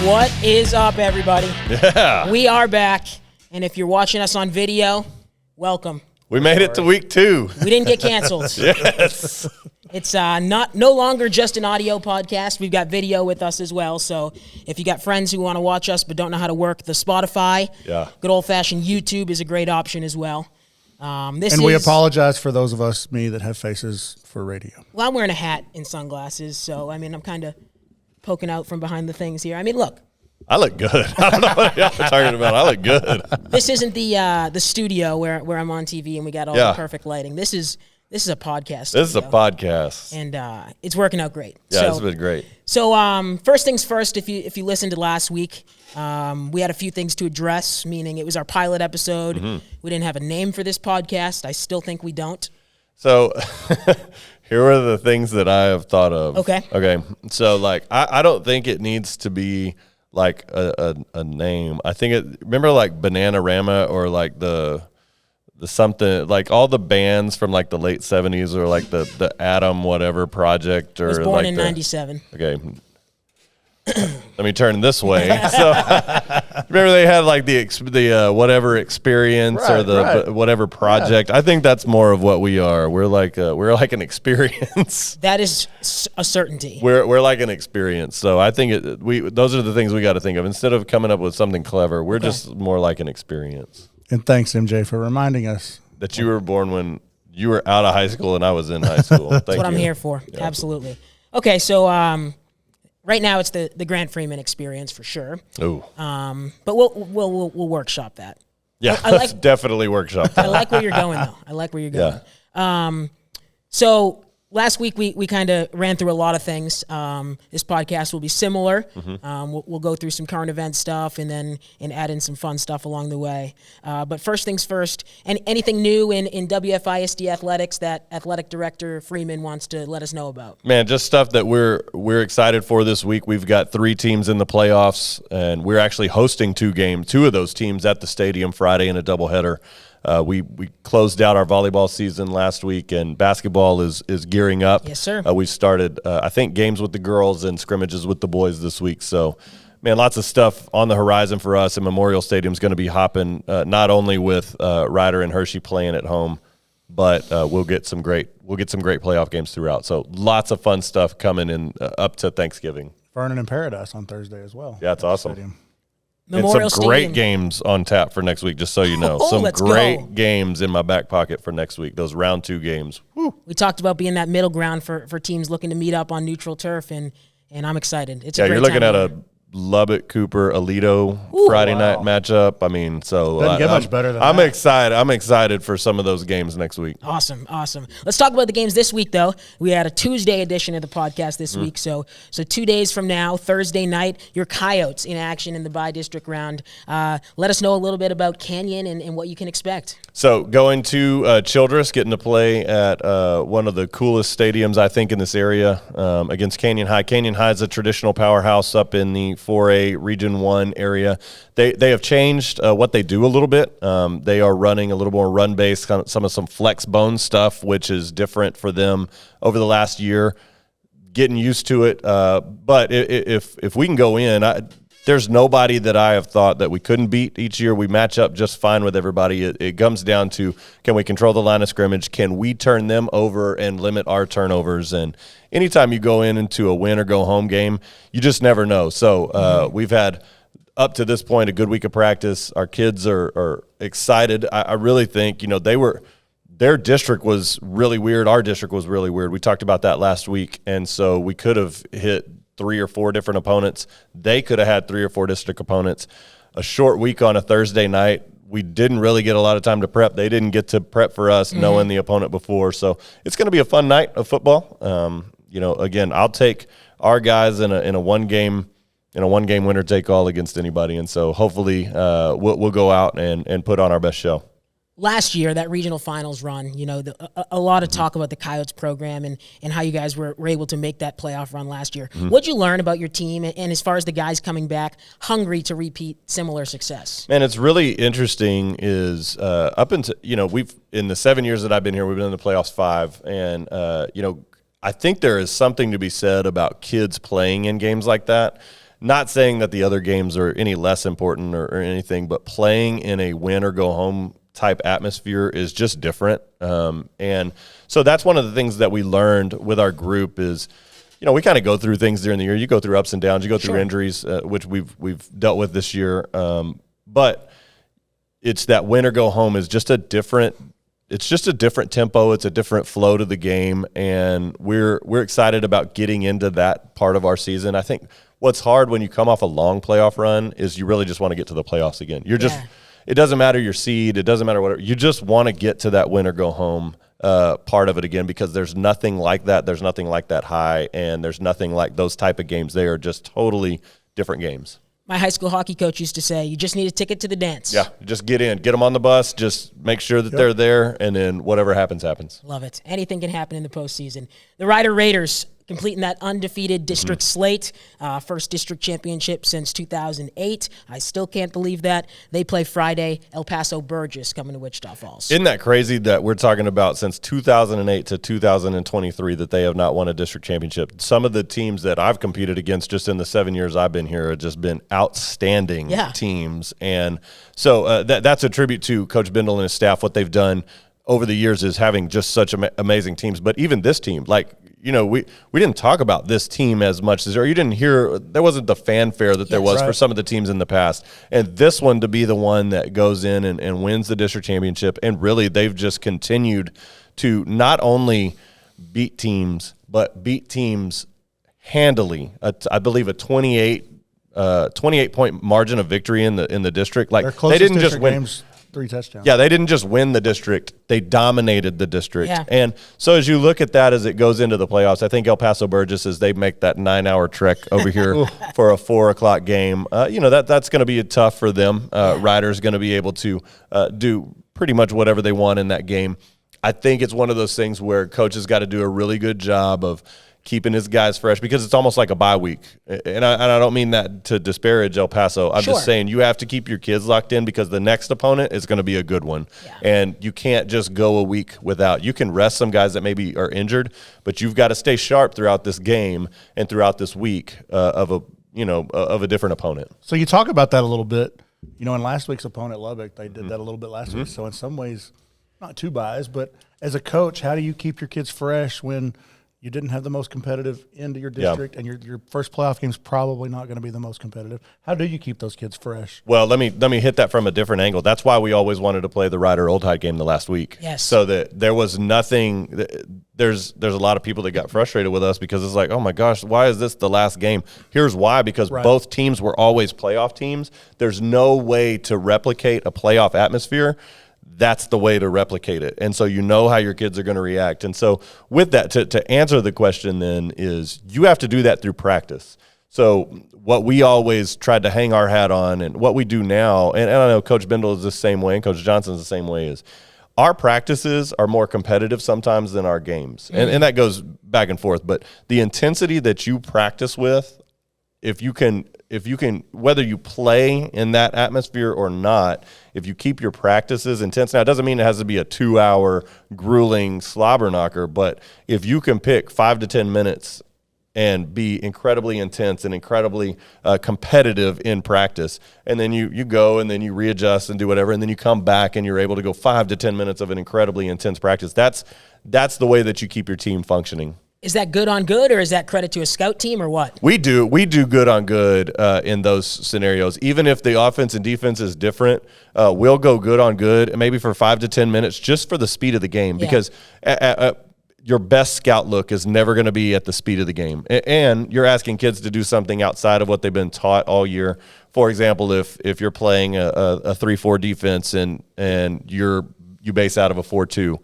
What is up, everybody? Yeah. We are back, and if you're watching us on video, welcome. We made it to week 2. We didn't get canceled. Yes. It's no longer just an audio podcast. We've got video with us as well. So if you got friends who want to watch us but don't know how to work the Spotify, good old-fashioned YouTube is a great option as well. We apologize for those of us, that have faces for radio. Well, I'm wearing a hat and sunglasses, so, I'm kind of poking out from behind the things here. Look. I look good. I don't know what y'all are talking about. I look good. This isn't the studio where I'm on TV and we got all the perfect lighting. This is a podcast studio. This is a podcast. And it's working out great. Yeah, it's been great. So first things first, if you listened to last week, we had a few things to address, meaning it was our pilot episode. Mm-hmm. We didn't have a name for this podcast. I still think we don't. So here are the things that I have thought of. Okay. So, I don't think it needs to be like a name. I think remember like Bananarama or like the something, like all the bands from like the late 70s or like the Atom whatever project or was born like in 97. Okay. Let me turn this way. So remember they had like the whatever experience or the whatever project. Yeah. I think that's more of what we are. We're like an experience. That is a certainty. We're like an experience. So I think those are the things we got to think of instead of coming up with something clever. We're just more like an experience. And thanks, MJ, for reminding us that you were born when you were out of high school and I was in high school. That's what I'm here for. Yeah. Absolutely. Okay, so right now it's the Grant Freeman experience for sure. Ooh. But we'll workshop that. Yeah, let's definitely workshop that. I like where you're going though. I like where you're going. Yeah. So last week we kind of ran through a lot of things. This podcast will be similar. Mm-hmm. We'll go through some current event stuff and add in some fun stuff along the way. But first things first, anything new in WFISD athletics that Athletic Director Freeman wants to let us know about? Man, just stuff that we're excited for this week. We've got 3 teams in the playoffs, and we're actually hosting 2 of those teams at the stadium Friday in a doubleheader. We closed out our volleyball season last week, and basketball is gearing up. Yes, sir. We started, I think, games with the girls and scrimmages with the boys this week. So, man, lots of stuff on the horizon for us, and Memorial Stadium's going to be hopping not only with Ryder and Hershey playing at home, but we'll get some great playoff games throughout. So, lots of fun stuff coming in up to Thanksgiving. Vernon and Paradise on Thursday as well. Yeah, it's awesome. Stadium. Memorial and some great games on tap for next week, just so you know. Some great games in my back pocket for next week, those round 2 games. Woo. We talked about being that middle ground for teams looking to meet up on neutral turf, and I'm excited. It's a great you're looking time at a Lubbock Cooper Alito Friday night matchup. Doesn't get much better than that. I'm excited for some of those games next week. Awesome. Let's talk about the games this week, though. We had a Tuesday edition of the podcast this week, so 2 days from now, Thursday night, your Coyotes in action in the bi-district round. Let us know a little bit about Canyon and what you can expect. So going to Childress, getting to play at one of the coolest stadiums, I think, in this area against Canyon High. Canyon High is a traditional powerhouse up in the 4A Region 1 area. They have changed what they do a little bit. They are running a little more run-based, some flex bone stuff, which is different for them over the last year. Getting used to it. But if we can go in, there's nobody that I have thought that we couldn't beat each year. We match up just fine with everybody. It comes down to, can we control the line of scrimmage? Can we turn them over and limit our turnovers? And anytime you go into a win or go home game, you just never know. So we've had, up to this point, a good week of practice. Our kids are excited. I really think, their district was really weird. Our district was really weird. We talked about that last week. And so we could have hit 3 or 4 different opponents. They could have had 3 or 4 district opponents. A short week on a Thursday night. We didn't really get a lot of time to prep. They didn't get to prep for us knowing the opponent before. So it's going to be a fun night of football. Again, I'll take our guys in a one-game winner take all against anybody. And so hopefully we'll go out and put on our best show. Last year, that regional finals run, a lot of talk about the Coyotes program and how you guys were able to make that playoff run last year. Mm-hmm. What'd you learn about your team and as far as the guys coming back hungry to repeat similar success? Man, it's really interesting is up until, we've, in the 7 years that I've been here, we've been in the playoffs 5. And, I think there is something to be said about kids playing in games like that. not saying that the other games are any less important or anything, but playing in a win or go home type atmosphere is just different. And so that's one of the things that we learned with our group is, we kind of go through things during the year. You go through ups and downs. You go through injuries, which we've dealt with this year. But it's that win or go home is just a different tempo. It's a different flow to the game, and we're excited about getting into that part of our season. I think what's hard when you come off a long playoff run is you really just want to get to the playoffs again. It doesn't matter your seed. It doesn't matter whatever. You just want to get to that win or go home part of it again, because there's nothing like that. There's nothing like that high, and there's nothing like those type of games. They are just totally different games. My high school hockey coach used to say, you just need a ticket to the dance. Yeah, just get them on the bus, just make sure that they're there, and then whatever happens, happens. Love it. Anything can happen in the postseason. The Ryder Raiders completing that undefeated district slate, first district championship since 2008. I still can't believe that. They play Friday. El Paso Burgess coming to Wichita Falls. Isn't that crazy that we're talking about since 2008 to 2023 that they have not won a district championship? Some of the teams that I've competed against just in the 7 years I've been here have just been outstanding teams. And so that's a tribute to Coach Bindle and his staff. What they've done over the years is having just such amazing teams. But even this team, we didn't talk about this team as much as, or you didn't hear, there wasn't the fanfare that there was for some of the teams in the past. And this one to be the one that goes in and wins the district championship. And really, they've just continued to not only beat teams, but beat teams handily. I believe a 28-point margin of victory in the district. Like, they didn't just win. Games, 3 touchdowns. Yeah, they didn't just win the district. They dominated the district. Yeah. And so as you look at that as it goes into the playoffs, I think El Paso Burgess, as they make that 9-hour trek over here for a 4 o'clock game, that's going to be tough for them. Ryder's going to be able to do pretty much whatever they want in that game. I think it's one of those things where Coach has got to do a really good job of keeping his guys fresh, because it's almost like a bye week. And I don't mean that to disparage El Paso. I'm just saying you have to keep your kids locked in, because the next opponent is going to be a good one. Yeah. And you can't just go a week without. You can rest some guys that maybe are injured, but you've got to stay sharp throughout this game and throughout this week of a different opponent. So you talk about that a little bit. In last week's opponent, Lubbock, they did that a little bit last week. So in some ways, not too biased, but as a coach, how do you keep your kids fresh when you didn't have the most competitive end of your district, and your first playoff game is probably not going to be the most competitive? How do you keep those kids fresh? Well, let me hit that from a different angle. That's why we always wanted to play the Ryder Old High game the last week. Yes. So that there was nothing. There's a lot of people that got frustrated with us because it's like, oh my gosh, why is this the last game? Here's why: because both teams were always playoff teams. There's no way to replicate a playoff atmosphere. That's the way to replicate it. And so how your kids are going to react. And so with that, to answer the question then is you have to do that through practice. So what we always tried to hang our hat on, and what we do now, and I know Coach Bindle is the same way and Coach Johnson is the same way, is our practices are more competitive sometimes than our games. And that goes back and forth. But the intensity that you practice with, if you can, whether you play in that atmosphere or not, if you keep your practices intense, now it doesn't mean it has to be a 2-hour grueling slobber knocker, but if you can pick 5 to 10 minutes and be incredibly intense and incredibly competitive in practice, and then you go and then you readjust and do whatever, and then you come back and you're able to go 5 to 10 minutes of an incredibly intense practice, that's the way that you keep your team functioning. Is that good on good, or is that credit to a scout team, or what? We do good on good in those scenarios. Even if the offense and defense is different, we'll go good on good, maybe for 5 to 10 minutes, just for the speed of the game. Because your best scout look is never going to be at the speed of the game. And you're asking kids to do something outside of what they've been taught all year. For example, if you're playing a 3-4 defense and you base out of a 4-2,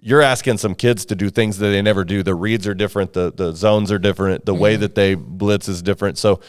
you're asking some kids to do things that they never do. The reads are different. The zones are different. The way that they blitz is different. So,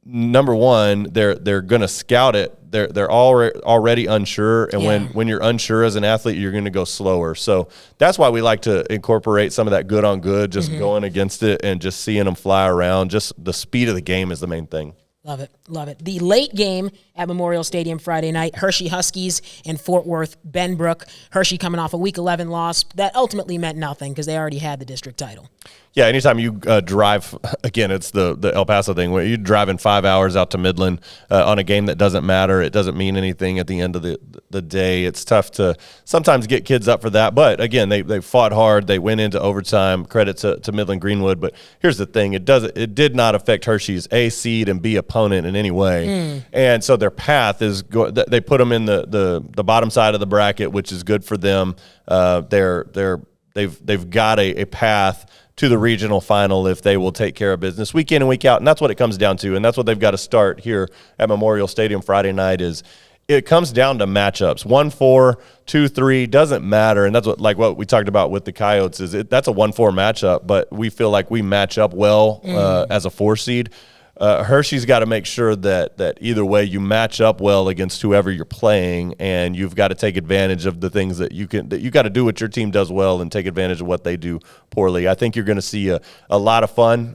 number one, they're going to scout it. They're already unsure, and when you're unsure as an athlete, you're going to go slower. So that's why we like to incorporate some of that good on good, just going against it and just seeing them fly around. Just the speed of the game is the main thing. Love it. Love it. The late game at Memorial Stadium Friday night, Hershey Huskies and Fort Worth Benbrook. Hershey coming off a Week 11 loss. That ultimately meant nothing because they already had the district title. Yeah, anytime you drive, again, it's the El Paso thing, where you're driving 5 hours out to Midland on a game that doesn't matter. It doesn't mean anything at the end of the day. It's tough to sometimes get kids up for that. But, again, they fought hard. They went into overtime. Credit to Midland Greenwood. But here's the thing. It did not affect Hershey's A seed and B opponent in any way. And so their path is they put them in the bottom side of the bracket, which is good for them. They've got a path to the regional final if they will take care of business week in and week out. And that's what it comes down to. And that's what they've got to start here at Memorial Stadium Friday night is it comes down to matchups. 1-4, 2-3, doesn't matter. And that's what we talked about with the Coyotes is that's a 1-4 matchup, but we feel like we match up well as a 4 seed. Hershey's got to make sure that either way you match up well against whoever you're playing, and you've got to take advantage of the things that you got to do what your team does well and take advantage of what they do poorly. I think you're going to see a lot of fun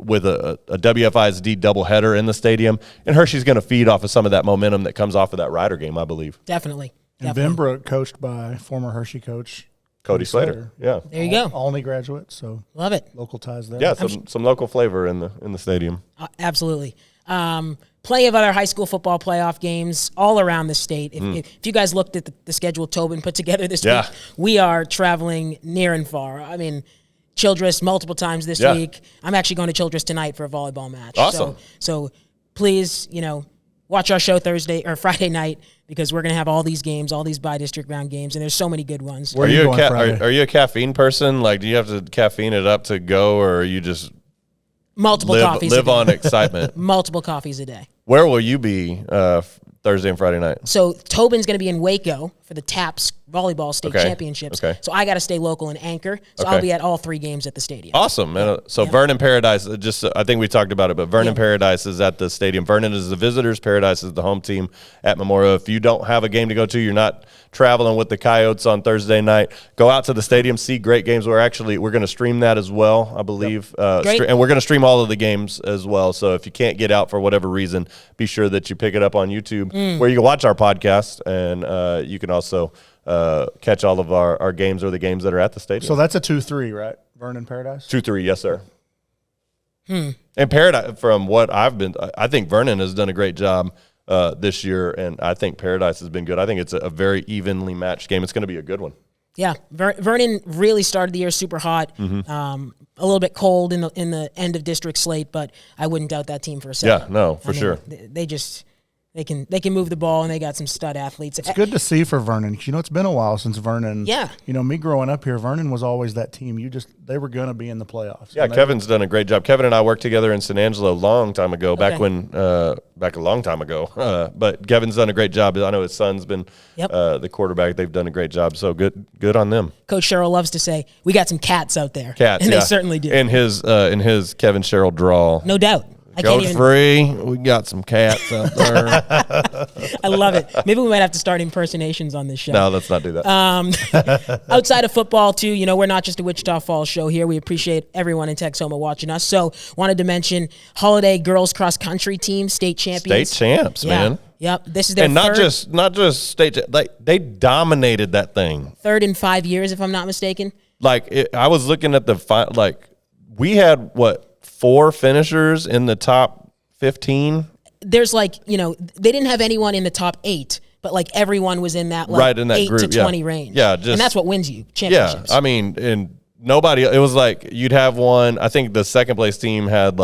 with a WFISD doubleheader in the stadium, and Hershey's going to feed off of some of that momentum that comes off of that Ryder game, I believe. Definitely. And Benbrook coached by former Hershey coach Cody Slater. Yeah. There you go. Olney graduate, so love it. Local ties there. Yeah, some local flavor in the stadium. Absolutely. Plenty of other high school football playoff games all around the state. If you guys looked at the schedule Tobin put together this week, we are traveling near and far. I mean, Childress multiple times this week. I'm actually going to Childress tonight for a volleyball match. Awesome. So please, watch our show Thursday or Friday night because we're going to have all these games, all these by-district round games, and there's so many good ones. Are you a caffeine person? Like, do you have to caffeine it up to go, or are you just multiple coffees live on excitement? Multiple coffees a day. Where will you be Thursday and Friday night? So Tobin's going to be in Waco for the TAPS volleyball state championships. Okay. So I got to stay local and anchor. So I'll be at all 3 games at the stadium. Awesome. So Vernon Paradise, I think we talked about it, but Vernon Paradise is at the stadium. Vernon is the visitors. Paradise is the home team at Memorial. If you don't have a game to go to, you're not traveling with the Coyotes on Thursday night, go out to the stadium, see great games. We're going to stream that as well, I believe. And we're going to stream all of the games as well. So if you can't get out for whatever reason, be sure that you pick it up on YouTube where you can watch our podcast, and you can also catch all of our games or the games that are at the stadium. So that's a 2-3, right? Vernon Paradise? 2-3, yes, sir. And Paradise, from what I think Vernon has done a great job this year, and I think Paradise has been good. I think it's a very evenly matched game. It's going to be a good one. Yeah, Vernon really started the year super hot. A little bit cold in the end of district slate, but I wouldn't doubt that team for a second. Yeah, no, for sure. They can move the ball, and they got some stud athletes. It's good to see for Vernon. It's been a while since Vernon. Yeah. Me growing up here, Vernon was always that team. They were going to be in the playoffs. Yeah, Kevin's done a great job. Kevin and I worked together in San Angelo a long time ago, back a long time ago. But Kevin's done a great job. I know his son's been the quarterback. They've done a great job. So good on them. Coach Sherrill loves to say, we got some cats out there. And they certainly do. In his Kevin Sherrill drawl. No doubt. Coach Free, we got some cats out there. I love it. Maybe we might have to start impersonations on this show. No, let's not do that. Outside of football, too, we're not just a Wichita Falls show here. We appreciate everyone in Texoma watching us. So wanted to mention Holiday Girls Cross Country Team, state champions. State champs, man. Yep. This is their not just state. They dominated that thing. 3rd in 5 years, if I'm not mistaken. I was looking at we had 4 finishers in the top 15. There's they didn't have anyone in the top 8, but everyone was in that right in that 8 group, to 20 range. Yeah, and that's what wins you championships. Yeah, I mean, and nobody. It was you'd have one. I think the second place team had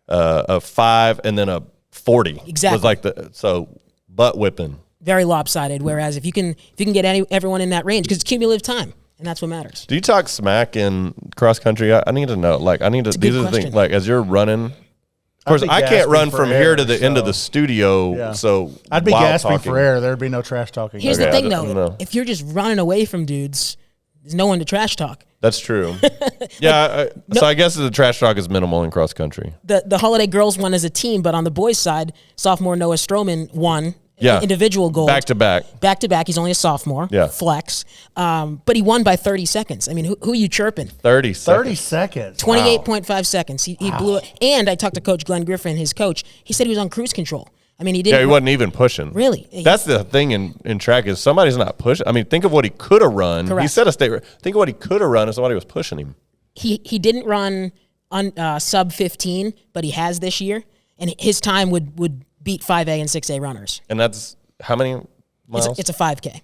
a 5 and then a 40. Exactly. Was butt whipping. Very lopsided. Whereas if you can get everyone in that range, because it's cumulative time. And that's what matters. Do you talk smack in cross country? I need to know. These are the things. As you're running. Of course, I can't run from here to the end of the studio. So I'd be gasping for air. There'd be no trash talking. Here's the thing, though. If you're just running away from dudes, there's no one to trash talk. That's true. So I guess the trash talk is minimal in cross country. The Holiday Girls won as a team, but on the boys' side, sophomore Noah Stroman won. individual gold. Back to back. Back to back. He's only a sophomore. Yeah. Flex. But he won by 30 seconds. I mean, who are you chirping? 30 seconds. 30 seconds. 28.5 seconds. He blew it. And I talked to Coach Glenn Griffin, his coach. He said he was on cruise control. I mean, he didn't. Yeah, he wasn't even pushing. Really? That's the thing in track is somebody's not pushing. I mean, think of what he could have run. Correct. He set a state. Think of what he could have run if somebody was pushing him. He didn't run on sub 15, but he has this year. And his time would beat 5A and 6A runners. And that's how many miles? It's a 5K.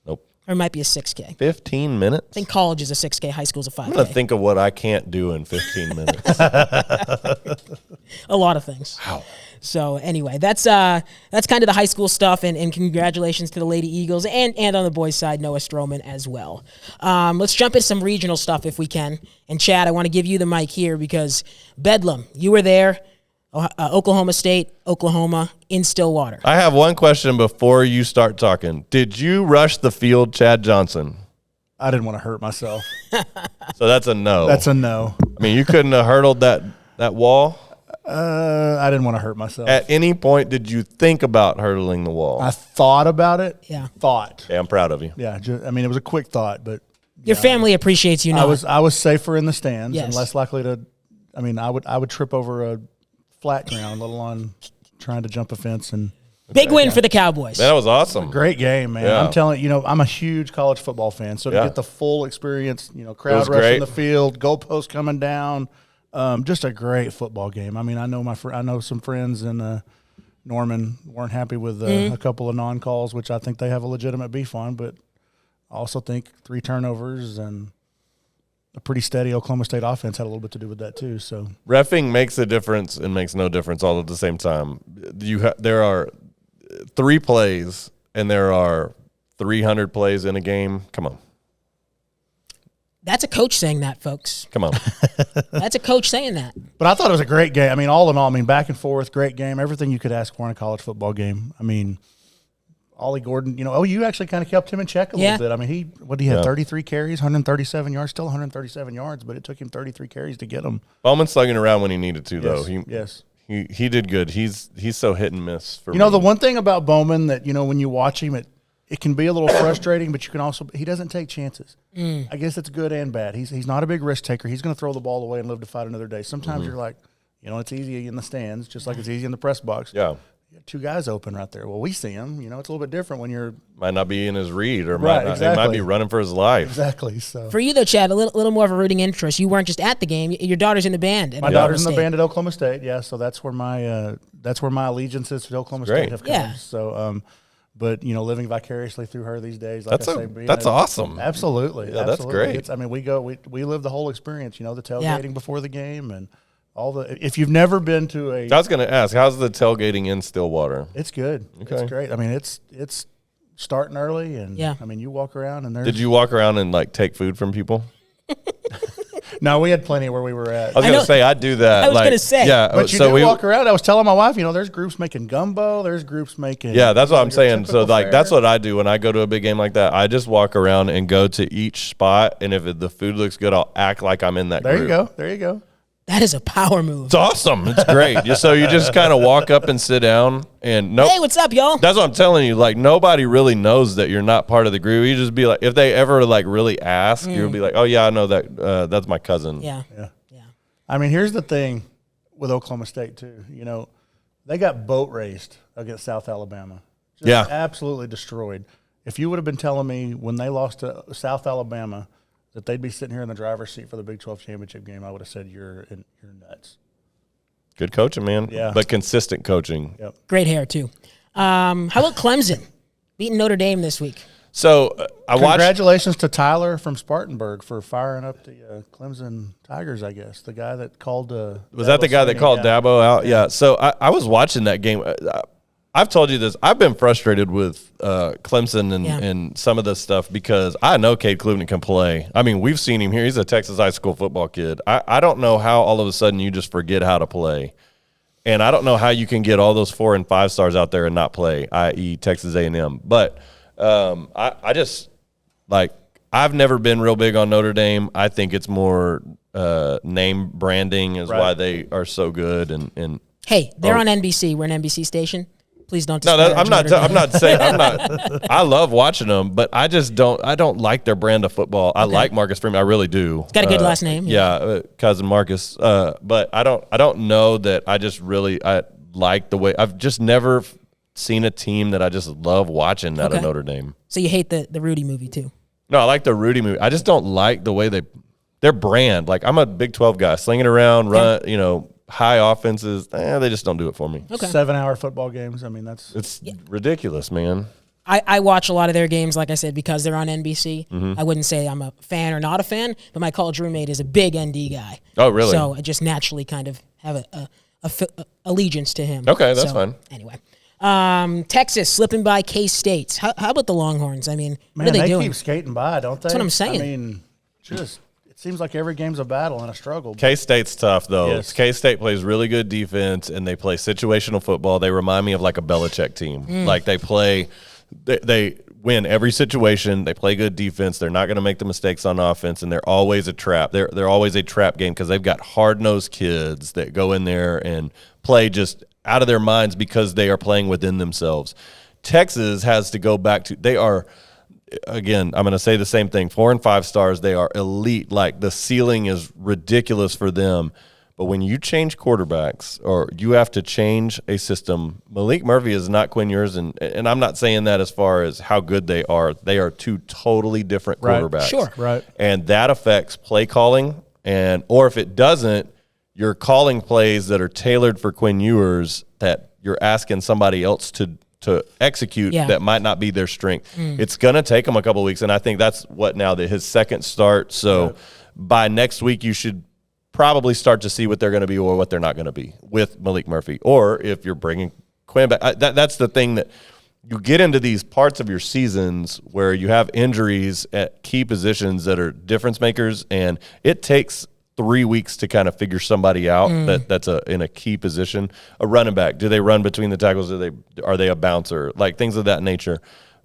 Nope. Or it might be a 6K. 15 minutes? I think college is a 6K, high school's a 5K. I'm going to think of what I can't do in 15 minutes. A lot of things. Wow. So anyway, that's kind of the high school stuff, and congratulations to the Lady Eagles and on the boys' side, Noah Stroman as well. Let's jump into some regional stuff if we can. And Chad, I want to give you the mic here because Bedlam, you were there. Oklahoma State, Oklahoma, in Stillwater. I have one question before you start talking. Did you rush the field, Chad Johnson? I didn't want to hurt myself. So that's a no. That's a no. I mean, you couldn't have hurdled that wall? I didn't want to hurt myself. At any point, did you think about hurdling the wall? I thought about it. Yeah. Thought. Yeah, I'm proud of you. Yeah. I mean, it was a quick thought, but Your family appreciates you now. I was safer in the stands Yes. and less likely to. I mean, I would trip over a flat ground, let alone trying to jump a fence. And Big win for the Cowboys. That was awesome. great game, man. Yeah. I'm telling you, I'm a huge college football fan, so to get the full experience, crowd rush great. in the field, goalposts coming down, just a great football game. I mean, I know some friends in Norman weren't happy with a couple of non-calls, which I think they have a legitimate beef on, but I also think 3 turnovers and a pretty steady Oklahoma State offense had a little bit to do with that too. So Reffing makes a difference and makes no difference all at the same time. There are 3 plays and there are 300 plays in a game. Come on. That's a coach saying that, folks. Come on. That's a coach saying that. But I thought it was a great game. I mean, all in all, back and forth, great game. Everything you could ask for in a college football game. I mean, Ollie Gordon, you actually kind of kept him in check a little bit. I mean, he had 33 carries, 137 yards, still 137 yards, but it took him 33 carries to get him. Bowman slugging around when he needed to, though. Yes. He did good. He's so hit and miss for me. The one thing about Bowman that, when you watch him, it can be a little frustrating, but you can also – he doesn't take chances. I guess it's good and bad. He's not a big risk taker. He's going to throw the ball away and live to fight another day. Sometimes you're like, it's easy in the stands, just like it's easy in the press box. Yeah. You got 2 guys open right there. Well, we see him. It's a little bit different when you're – might not be in his read or Right, he might be running for his life. Exactly. So For you, though, Chad, a little more of a rooting interest. You weren't just at the game. Your daughter's in the band. My daughter's in the band at Oklahoma State, so that's where my allegiances to Oklahoma State have come. Yeah. So, but living vicariously through her these days, That's awesome. Absolutely, Yeah, that's great. We live the whole experience. The tailgating before the game and all the. If you've never been to a, I was going to ask, how's the tailgating in Stillwater? it's good. Okay. It's great. I mean, it's starting early, and Yeah. I mean, you walk around and there's. Did you walk around and take food from people? No, we had plenty where we were at. I was going to say I do that. I was gonna say. yeah. But you do walk around. I was telling my wife, there's groups making gumbo. There's groups making. Yeah, that's what I'm saying. So typical fare. that's what I do when I go to a big game like that. I just walk around and go to each spot, and if the food looks good, I'll act like I'm in that There group. There you go. That is a power move. It's awesome. It's great. So you just kind of walk up and sit down, and Hey, what's up, y'all? That's what I'm telling you. Nobody really knows that you're not part of the group. You just be like, if they ever really ask, you'll be like, oh yeah, I know that. That's my cousin. Yeah. I mean, here's the thing with Oklahoma State too. They got boat raced against South Alabama. Just absolutely destroyed. If you would have been telling me when they lost to South Alabama that they'd be sitting here in the driver's seat for the Big 12 championship game, I would have said you're nuts. Good coaching, man. Yeah. But consistent coaching. Yep. Great hair, too. How about Clemson beating Notre Dame this week? So I watched. Congratulations to Tyler from Spartanburg for firing up the Clemson Tigers, I guess. The guy that called Was that the guy that called Dabo out? Yeah. So I was watching that game. I've told you this. I've been frustrated with Clemson and some of this stuff because I know Cade Klubnik can play. I mean, we've seen him here. He's a Texas high school football kid. I don't know how all of a sudden you just forget how to play. And I don't know how you can get all those 4 and 5 stars out there and not play, i.e. Texas A&M. But I just, I've never been real big on Notre Dame. I think it's more name branding is why they are so good. And Hey, they're on NBC. We're an NBC station. Please don't. No, I'm not saying I'm not. I love watching them, but I just don't. I don't like their brand of football. I like Marcus Freeman. I really do. He's got a good last name. Yeah, cousin Marcus. But I don't know that I just really like the way. I've just never seen a team that I just love watching out of Notre Dame. So you hate the Rudy movie too? No, I like the Rudy movie. I just don't like the way their brand. Like, I'm a Big 12 guy, slinging around, run, high offenses. They just don't do it for me. Okay. 7-hour football games. I mean, it's ridiculous, man. I watch a lot of their games, like I said, because they're on NBC. Mm-hmm. I wouldn't say I'm a fan or not a fan, but my college roommate is a big ND guy. Oh, really? So I just naturally kind of have a allegiance to him. Okay, that's fine. Anyway. Texas slipping by K-State. How about the Longhorns? I mean, what are they doing? Keep skating by, don't they? That's what I'm saying. I mean, it seems like every game's a battle and a struggle. K-State's tough, though. Yes. K-State plays really good defense, and they play situational football. They remind me of like a Belichick team. Like, they win every situation. They play good defense. They're not going to make the mistakes on offense, and they're always a trap. They're always a trap game because they've got hard-nosed kids that go in there and play just out of their minds because they are playing within themselves. Texas has to go back to – they are – again, I'm going to say the same thing. 4 and 5 stars, they are elite. Like, the ceiling is ridiculous for them. But when you change quarterbacks or you have to change a system, Malik Murphy is not Quinn Ewers, and I'm not saying that as far as how good they are. They are two totally different quarterbacks. Sure. Right. And that affects play calling, or if it doesn't, you're calling plays that are tailored for Quinn Ewers that you're asking somebody else to execute that might not be their strength. It's going to take them a couple of weeks, and I think that's his second start. So by next week, you should probably start to see what they're going to be or what they're not going to be with Malik Murphy. Or if you're bringing Quinn back, that's the thing that you get into these parts of your seasons where you have injuries at key positions that are difference makers, and it takes 3 weeks to kind of figure somebody out that's in a key position. A running back, do they run between the tackles? Are they a bouncer? Like, things of that nature.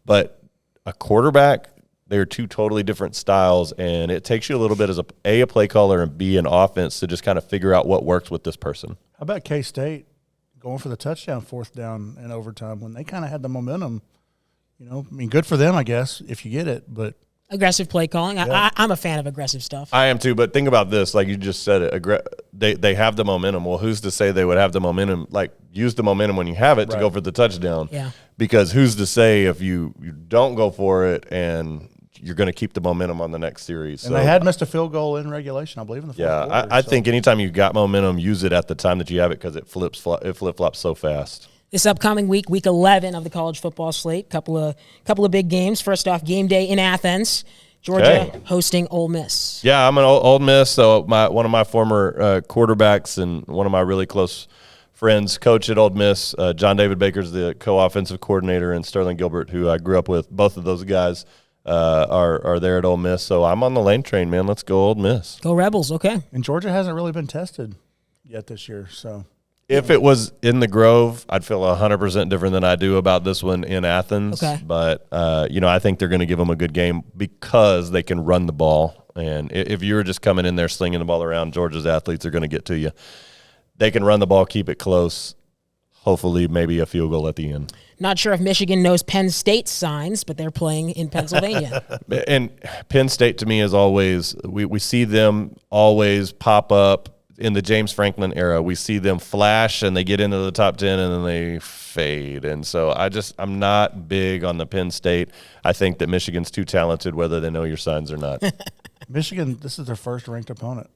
But a quarterback, they're two totally different styles, and it takes you a little bit as a play caller and B, an offense to just kind of figure out what works with this person. How about K-State going for the touchdown, 4th down in overtime when they kind of had the momentum? I mean, good for them, I guess, if you get it, but – aggressive play calling. I'm a fan of aggressive stuff. I am too, but think about this. Like you just said it, they have the momentum. Well, who's to say they would have the momentum? Like, use the momentum when you have it to go for the touchdown. Yeah. Because who's to say if you don't go for it and you're going to keep the momentum on the next series. And they had missed a field goal in regulation, I believe, in the fourth quarter. I think anytime you got momentum, use it at the time that you have it because it flip-flops so fast. This upcoming week 11 of the college football slate, couple of big games. First off, game day in Athens, Georgia hosting Ole Miss. Yeah, I'm an Ole Miss, so one of my former quarterbacks and one of my really close friends coach at Ole Miss, John David Baker's the co-offensive coordinator, and Sterling Gilbert, who I grew up with. Both of those guys are there at Ole Miss, so I'm on the lane train, man. Let's go Ole Miss. Go Rebels, okay. And Georgia hasn't really been tested yet this year, so. If it was in the Grove, I'd feel 100% different than I do about this one in Athens. Okay. But, I think they're going to give them a good game because they can run the ball. And if you're just coming in there slinging the ball around, Georgia's athletes are going to get to you. They can run the ball, keep it close, hopefully maybe a field goal at the end. Not sure if Michigan knows Penn State's signs, but they're playing in Pennsylvania. And Penn State, to me, is always we see them always pop up. In the James Franklin era, we see them flash and they get into the top 10 and then they fade. And so I'm not big on the Penn State. I think that Michigan's too talented, whether they know your signs or not. Michigan, this is their first ranked opponent.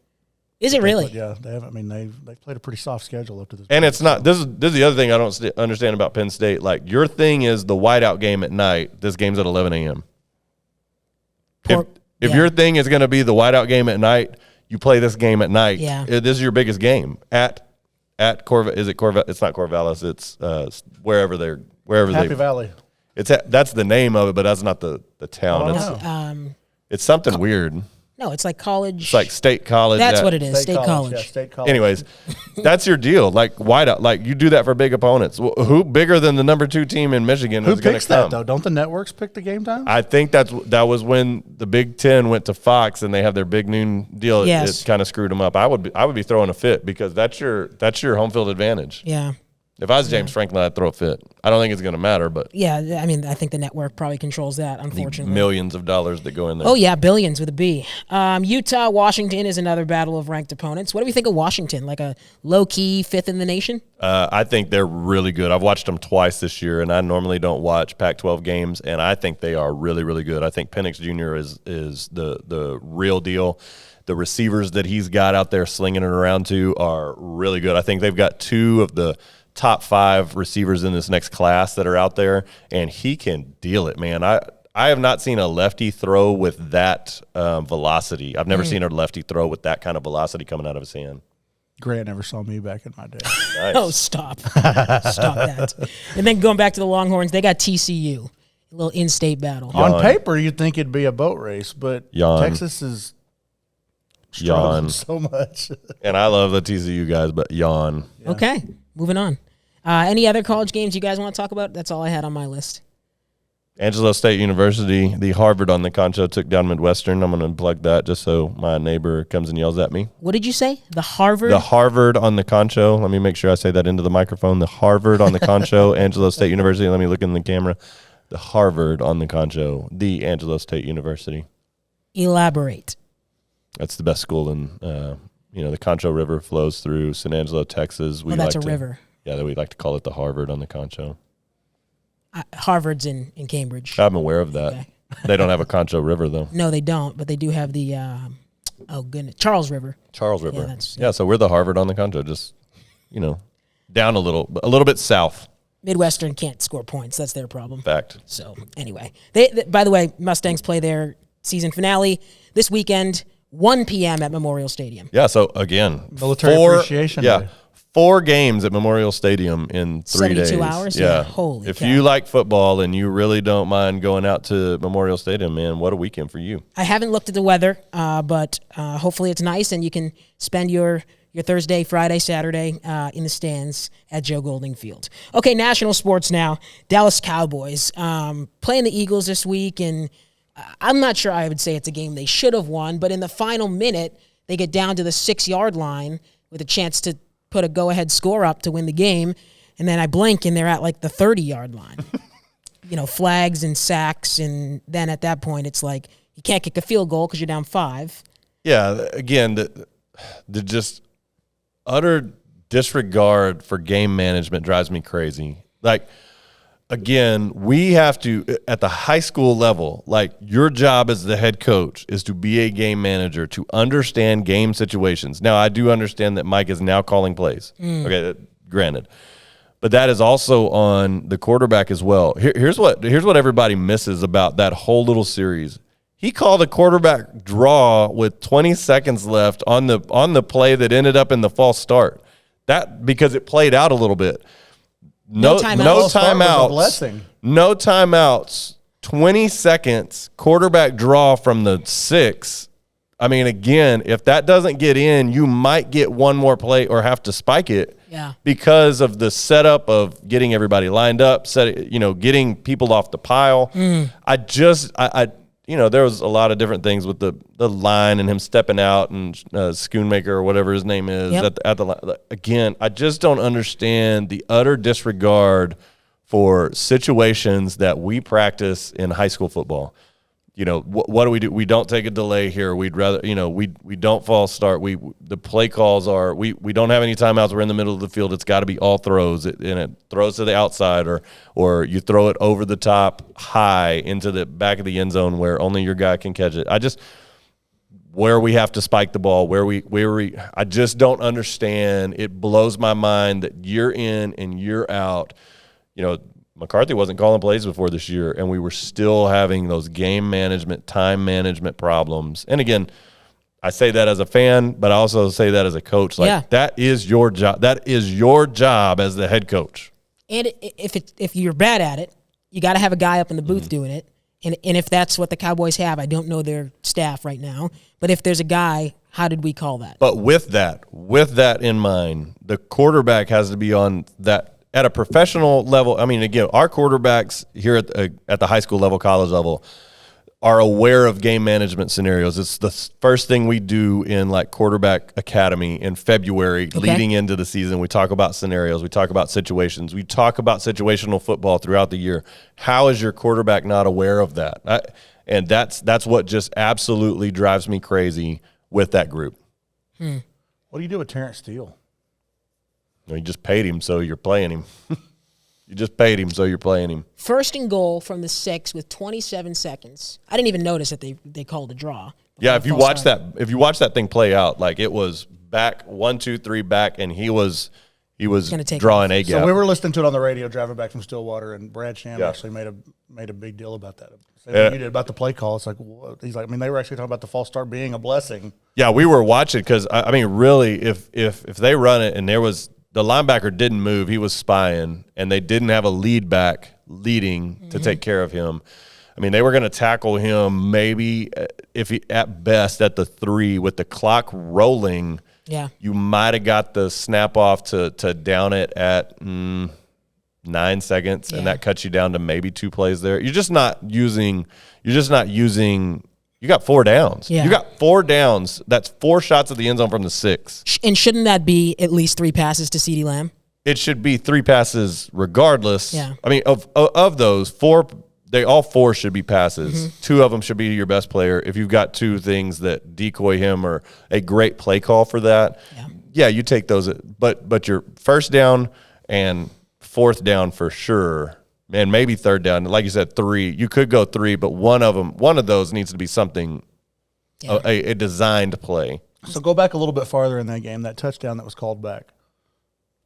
Is it really? Yeah, they have. I mean, they've played a pretty soft schedule up to this point. And it's not. This is the other thing I don't understand about Penn State. Like, your thing is the whiteout game at night. This game's at 11 a.m. If your thing is going to be the whiteout game at night, you play this game at night. Yeah. This is your biggest game at Corvallis. Is it Corvallis? It's not Corvallis. It's wherever Happy Valley. That's the name of it, but that's not the town. It's something weird. No, it's like college. It's like State College. That's what it is. State College. Yeah, State College. Anyways, that's your deal. Like, whiteout. Like, you do that for big opponents. Who bigger than the number 2 team in Michigan is going to come? Who picks that, though? Don't the networks pick the game time? I think that was when the Big Ten went to Fox and they have their big noon deal. Yes. It kind of screwed them up. I would be throwing a fit because that's your home field advantage. Yeah. If I was James Franklin, I'd throw a fit. I don't think it's going to matter, but Yeah, I mean, I think the network probably controls that, unfortunately. millions of dollars that go in there. Oh, yeah, billions with a B. Utah, Washington is another battle of ranked opponents. What do we think of Washington? Like a low-key fifth in the nation? I think they're really good. I've watched them twice this year, and I normally don't watch Pac-12 games, and I think they are really, really good. I think Penix Jr. is the real deal. The receivers that he's got out there slinging it around to are really good. I think they've got two of the top 5 receivers in this next class that are out there, and he can deal it, man. I have not seen a lefty throw with that velocity. I've never seen a lefty throw with that kind of velocity coming out of his hand. Grant never saw me back in my day. Nice. Oh, stop. Stop that. And then going back to the Longhorns, they got TCU, a little in-state battle. On paper, you'd think it'd be a boat race, but Texas is struggling so much. And I love the TCU guys, but yawn. Yeah. Okay, moving on. Any other college games you guys want to talk about? That's all I had on my list. Angelo State University, the Harvard on the Concho took down Midwestern. I'm going to plug that just so my neighbor comes and yells at me. What did you say? The Harvard? The Harvard on the Concho. Let me make sure I say that into the microphone. The Harvard on the Concho, Angelo State University. Let me look in the camera. The Harvard on the Concho, the Angelo State University. Elaborate. That's the best school in, the Concho River flows through San Angelo, Texas. That's a river. Yeah, we like to call it the Harvard on the Concho. Harvard's in Cambridge. I'm aware of that. Okay. They don't have a Concho River, though. No, they don't, but they do have the, Charles River. Charles River. Yeah, so we're the Harvard on the Concho, just, down a little bit south. Midwestern can't score points. That's their problem. Fact. So, anyway. They by the way, Mustangs play their season finale this weekend, 1 p.m. at Memorial Stadium. Yeah, so, again. Military Appreciation Day. 4 games at Memorial Stadium in 3 days. 72 hours? Yeah. Holy If cow. you like football and you really don't mind going out to Memorial Stadium, man, what a weekend for you. I haven't looked at the weather, but hopefully it's nice and you can spend your Thursday, Friday, Saturday in the stands at Joe Golding Field. Okay, national sports now. Dallas Cowboys playing the Eagles this week, and I'm not sure I would say it's a game they should have won, but in the final minute, they get down to the 6-yard line with a chance to put a go-ahead score up to win the game, and then I blink and they're at like the 30-yard line. Flags and sacks, and then at that point it's like you can't kick a field goal because you're down 5. Yeah, again, the just utter disregard for game management drives me crazy. Like, again, we have to, at the high school level, like your job as the head coach is to be a game manager, to understand game situations. Now, I do understand that Mike is now calling plays. Okay, granted. But that is also on the quarterback as well. Here's what everybody misses about that whole little series. He called a quarterback draw with 20 seconds left on the play that ended up in the false start. That because it played out a little bit. No timeouts. No timeouts. 20 seconds. Quarterback draw from the 6. I mean, again, if that doesn't get in, you might get one more play or have to spike it. Yeah. Because of the setup of getting everybody lined up, getting people off the pile. There was a lot of different things with the line and him stepping out and Schoonmaker or whatever his name is at the line. Again, I just don't understand the utter disregard for situations that we practice in high school football. What do we do? We don't take a delay here. We'd rather, we don't false start. The play calls are, we don't have any timeouts. We're in the middle of the field. It's got to be all throws. It throws to the outside or you throw it over the top high into the back of the end zone where only your guy can catch it. Where we have to spike the ball, I just don't understand. It blows my mind that year in and year out, McCarthy wasn't calling plays before this year, and we were still having those game management, time management problems. And again, I say that as a fan, but I also say that as a coach. That is your job. That is your job as the head coach. And if you're bad at it, you got to have a guy up in the booth doing it. And if that's what the Cowboys have, I don't know their staff right now, but if there's a guy, how did we call that? But with that in mind, the quarterback has to be on that. At a professional level, I mean, again, our quarterbacks here at the high school level, college level, are aware of game management scenarios. It's the first thing we do in like quarterback academy in February leading into the season. We talk about scenarios. We talk about situations. We talk about situational football throughout the year. How is your quarterback not aware of that? And that's what just absolutely drives me crazy with that group. What do you do with Terrence Steele? You just paid him, so you're playing him. You just paid him, so you're playing him. First and goal from the 6 with 27 seconds. I didn't even notice that they called a draw. Yeah, if you watch that thing play out, like it was back 1, 2, 3 back, and he was drawing a gap. So we were listening to it on the radio driving back from Stillwater, and Brad Sham actually made a big deal about that. Same thing you did about the play call. It's like, what? He's like, I mean, they were actually talking about the false start being a blessing. Yeah, we were watching because I mean, really, if they run it and the linebacker didn't move, he was spying, and they didn't have a lead back leading to take care of him. I mean, they were going to tackle him maybe if he at best at the 3 with the clock rolling. Yeah, you might have got the snap off to down it at 9 seconds, and that cuts you down to maybe 2 plays there. You're just not using. You got 4 downs. Yeah. You got 4 downs. That's 4 shots at the end zone from the 6. And shouldn't that be at least 3 passes to CeeDee Lamb? It should be 3 passes regardless. Yeah. I mean, of those 4, all 4 should be passes. 2 of them should be to your best player. If you've got 2 things that decoy him or a great play call for that, you take those. But your first down and 4th down for sure. And maybe 3rd down, like you said, 3. You could go 3, but one of those needs to be something, a designed play. So go back a little bit farther in that game, that touchdown that was called back.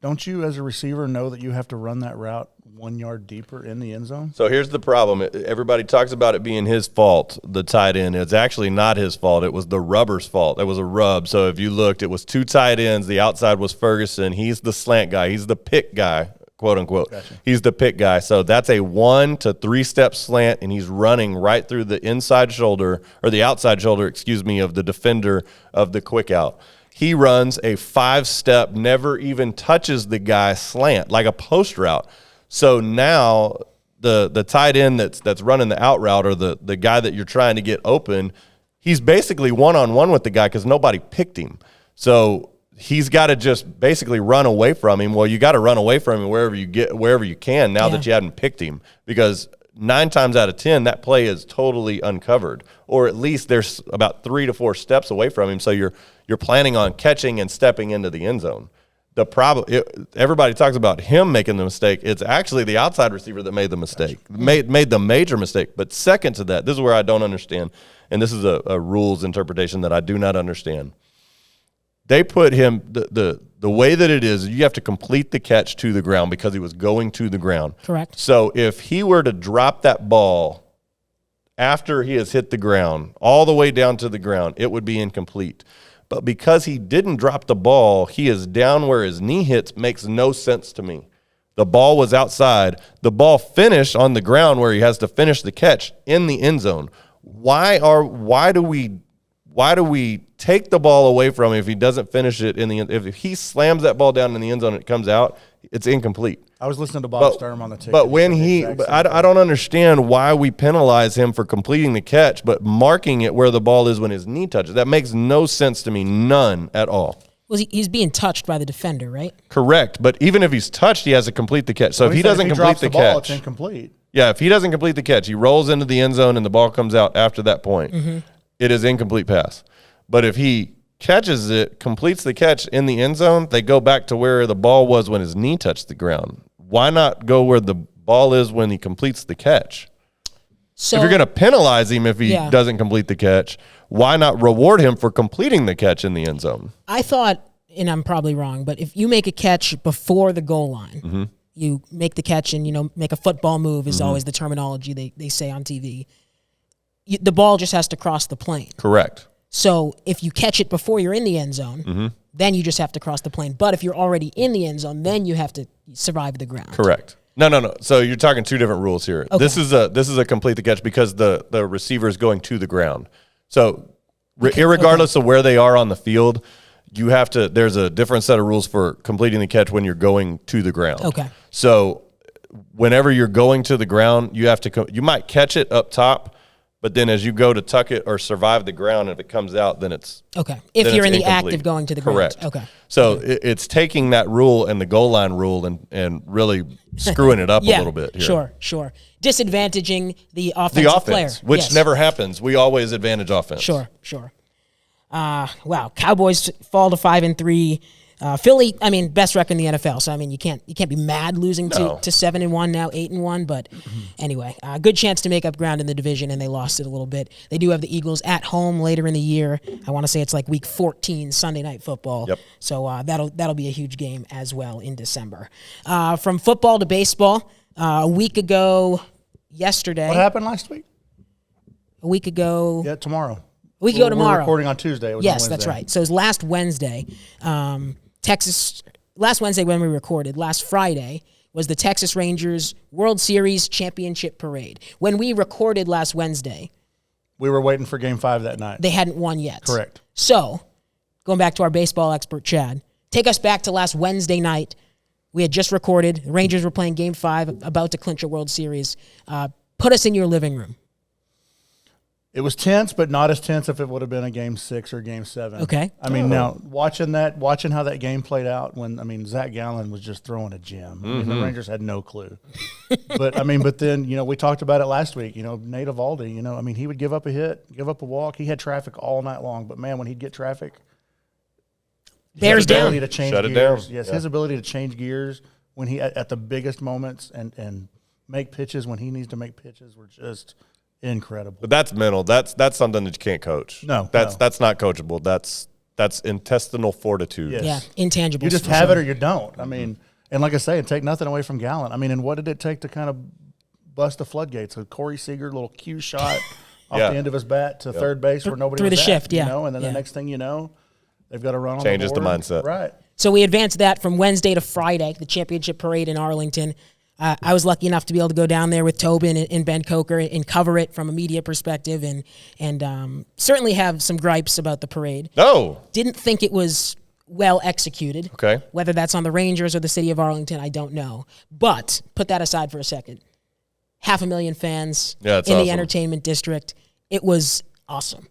Don't you, as a receiver, know that you have to run that route 1 yard deeper in the end zone? So here's the problem. Everybody talks about it being his fault, the tight end. It's actually not his fault. It was the rubber's fault. It was a rub. So if you looked, it was 2 tight ends. The outside was Ferguson. He's the slant guy. He's the pick guy. Quote unquote. Gotcha. He's the pick guy. So that's a 1 to 3 step slant, and he's running right through the inside shoulder or the outside shoulder, of the defender of the quick out. He runs a 5-step, never even touches the guy slant, like a post route. So now the tight end that's running the out route or the guy that you're trying to get open, he's basically one-on-one with the guy because nobody picked him. So he's got to just basically run away from him. Well, you got to run away from him wherever you can now that you haven't picked him, because 9 times out of 10 that play is totally uncovered, or at least there's about 3 to 4 steps away from him. So you're planning on catching and stepping into the end zone. The problem, everybody talks about him making the mistake. It's actually the outside receiver that made the mistake, made the major mistake. But second to that, this is where I don't understand, and this is a rules interpretation that I do not understand. They put him the way that it is, you have to complete the catch to the ground because he was going to the ground. Correct. So if he were to drop that ball after he has hit the ground, all the way down to the ground, it would be incomplete. But because he didn't drop the ball, he is down where his knee hits, makes no sense to me. The ball was outside. The ball finished on the ground where he has to finish the catch in the end zone. Why do we take the ball away from him if he doesn't finish it in the end? If he slams that ball down in the end zone and it comes out, it's incomplete. I was listening to Bob Sturm on the ticket. But when I don't understand why we penalize him for completing the catch, but marking it where the ball is when his knee touches. That makes no sense to me, none at all. Well, he's being touched by the defender, right? Correct, but even if he's touched, he has to complete the catch. So if he doesn't complete the catch, it's incomplete. Yeah, if he doesn't complete the catch, he rolls into the end zone and the ball comes out after that point. It is incomplete pass. But if he catches it, completes the catch in the end zone, they go back to where the ball was when his knee touched the ground. Why not go where the ball is when he completes the catch? So, if you're going to penalize him if he doesn't complete the catch, why not reward him for completing the catch in the end zone? I thought, and I'm probably wrong, but if you make a catch before the goal line, you make the catch and, make a football move is always the terminology they say on TV. The ball just has to cross the plane. Correct. So if you catch it before you're in the end zone, then you just have to cross the plane. But if you're already in the end zone, then you have to survive the ground. Correct. No. So you're talking 2 different rules here. Okay. This is a complete the catch because the receiver is going to the ground. So irregardless of where they are on the field, you have to. There's a different set of rules for completing the catch when you're going to the ground. Okay. So whenever you're going to the ground, you have to. You might catch it up top, But then as you go to tuck it or survive the ground, if it comes out, then it's okay. If you're in the act incomplete. of going to the Correct. ground. Okay. So it's taking that rule and the goal line rule and really screwing it up a little bit here. Sure. Disadvantaging the offensive player. Which Yes. never happens. We always advantage offense. Sure. Wow. Cowboys fall to 5-3. Philly, best record in the NFL. So you can't be mad losing to 7-1 now 8-1. But anyway, good chance to make up ground in the division, and they lost it a little bit. They do have the Eagles at home later in the year. I want to say it's like Week 14 Sunday Night Football. Yep. So that'll be a huge game as well in December. From football to baseball, a week ago yesterday. What happened last week? A week ago. Yeah, tomorrow. We can go tomorrow. We're recording on Tuesday. It was on Yes, Wednesday. that's right. So it was last Wednesday. Last Wednesday when we recorded. Last Friday was the Texas Rangers World Series Championship Parade. When we recorded last Wednesday, we were waiting for Game 5 that night. they hadn't won yet. Correct. So, going back to our baseball expert, Chad, take us back to last Wednesday night. We had just recorded. The Rangers were playing Game 5, about to clinch a World Series. Put us in your living room. It was tense, but not as tense if it would have been a Game 6 or Game 7. Okay. Now watching how that game played out when Zach Gallen was just throwing a gem. The Rangers had no clue. but then we talked about it last week. Nate Eovaldi. He would give up a hit, give up a walk. He had traffic all night long. But man, when he'd get traffic, Bears his down. ability to change Shut it gears. down. Yes, Yeah. his ability to change gears when he at the biggest moments and make pitches when he needs to make pitches were just incredible. But that's mental. That's something that you can't coach. No. That's not coachable. That's intestinal fortitude. Yes. Yeah, intangibles. You just for have sure. it or you don't. And like I say, take nothing away from Gallen. And what did it take to kind of bust the floodgates? A Corey Seager little cue shot off the end of his bat to third base where nobody Through was the at, shift, yeah. And then the next thing you know, they've got to run on Changes the the board. mindset. Right. So we advanced that from Wednesday to Friday, the championship parade in Arlington. I was lucky enough to be able to go down there with Tobin and Ben Coker and cover it from a media perspective and certainly have some gripes about the parade. No. Didn't think it was well executed. Okay. Whether that's on the Rangers or the city of Arlington, I don't know. But put that aside for a second. 500,000 fans Yeah, it's in the awesome. entertainment district. It was awesome.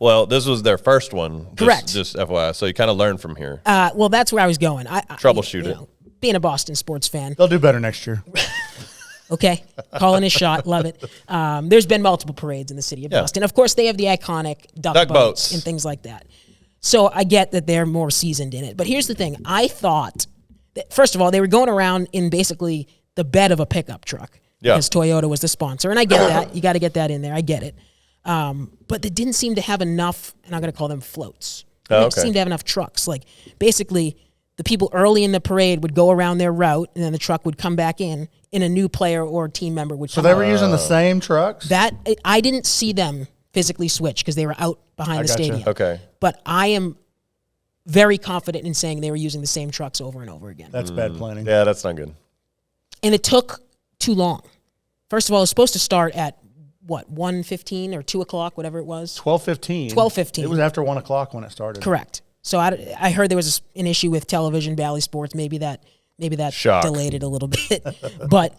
Well, this was their first one. Correct. Just FYI. So you kind of learn from here. Well, that's where I was going. Troubleshoot it. Being a Boston sports fan. They'll do better next year. Okay, calling his shot, love it. There's been multiple parades in the city of Boston. Of course, they have the iconic duck boats and things like that. So I get that they're more seasoned in it. But here's the thing. I thought, that, first of all, they were going around in basically the bed of a pickup truck because Toyota was the sponsor. And I get that. You got to get that in there. I get it. But they didn't seem to have enough, and I'm going to call them floats. They didn't seem to have enough trucks. Like, basically, the people early in the parade would go around their route, and then the truck would come back in, and a new player or team member would come. So they were using the same trucks? I didn't see them physically switch because they were out behind the stadium. Okay. But I am very confident in saying they were using the same trucks over and over again. That's bad planning. Yeah, that's not good. And it took too long. First of all, it was supposed to start at, 1:15 or 2 o'clock, whatever it was? 12:15. 12:15. It was after 1 o'clock when it started. Correct. So I heard there was an issue with television, Bally Sports. Maybe that Shock. delayed it a little bit. But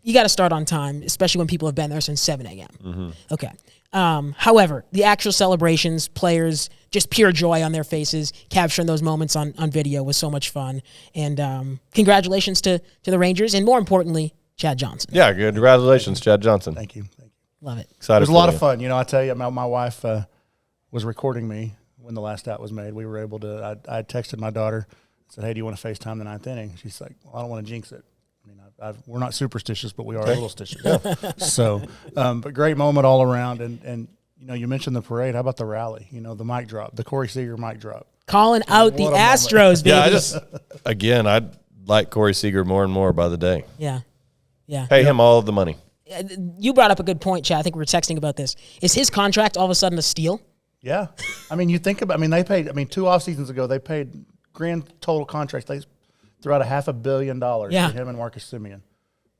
you got to start on time, especially when people have been there since 7 a.m. Mm-hmm. Okay. However, the actual celebrations, players, just pure joy on their faces, capturing those moments on video was so much fun. And congratulations to the Rangers, and more importantly, Chad Johnson. Yeah, good. Congratulations, Chad Johnson. Thank you. Love it. Excited It was a for lot you. of fun. I tell you, my wife was recording me when the last out was made. We were able to, I texted my daughter, said, hey, do you want to FaceTime the ninth inning? She's like, well, I don't want to jinx it. We're not superstitious, but we are a little stitious. So, but great moment all around. And you mentioned the parade. How about the rally? The mic drop, the Corey Seager mic drop. Calling out the What a Astros, baby. Yeah, I like Corey Seager more and more by the day. Yeah. Pay him all of the money. You brought up a good point, Chad. I think we were texting about this. Is his contract all of a sudden a steal? Yeah. You think about, they paid, 2 off seasons ago, they paid grand total contracts. They threw out $500 million for him and Marcus Semien.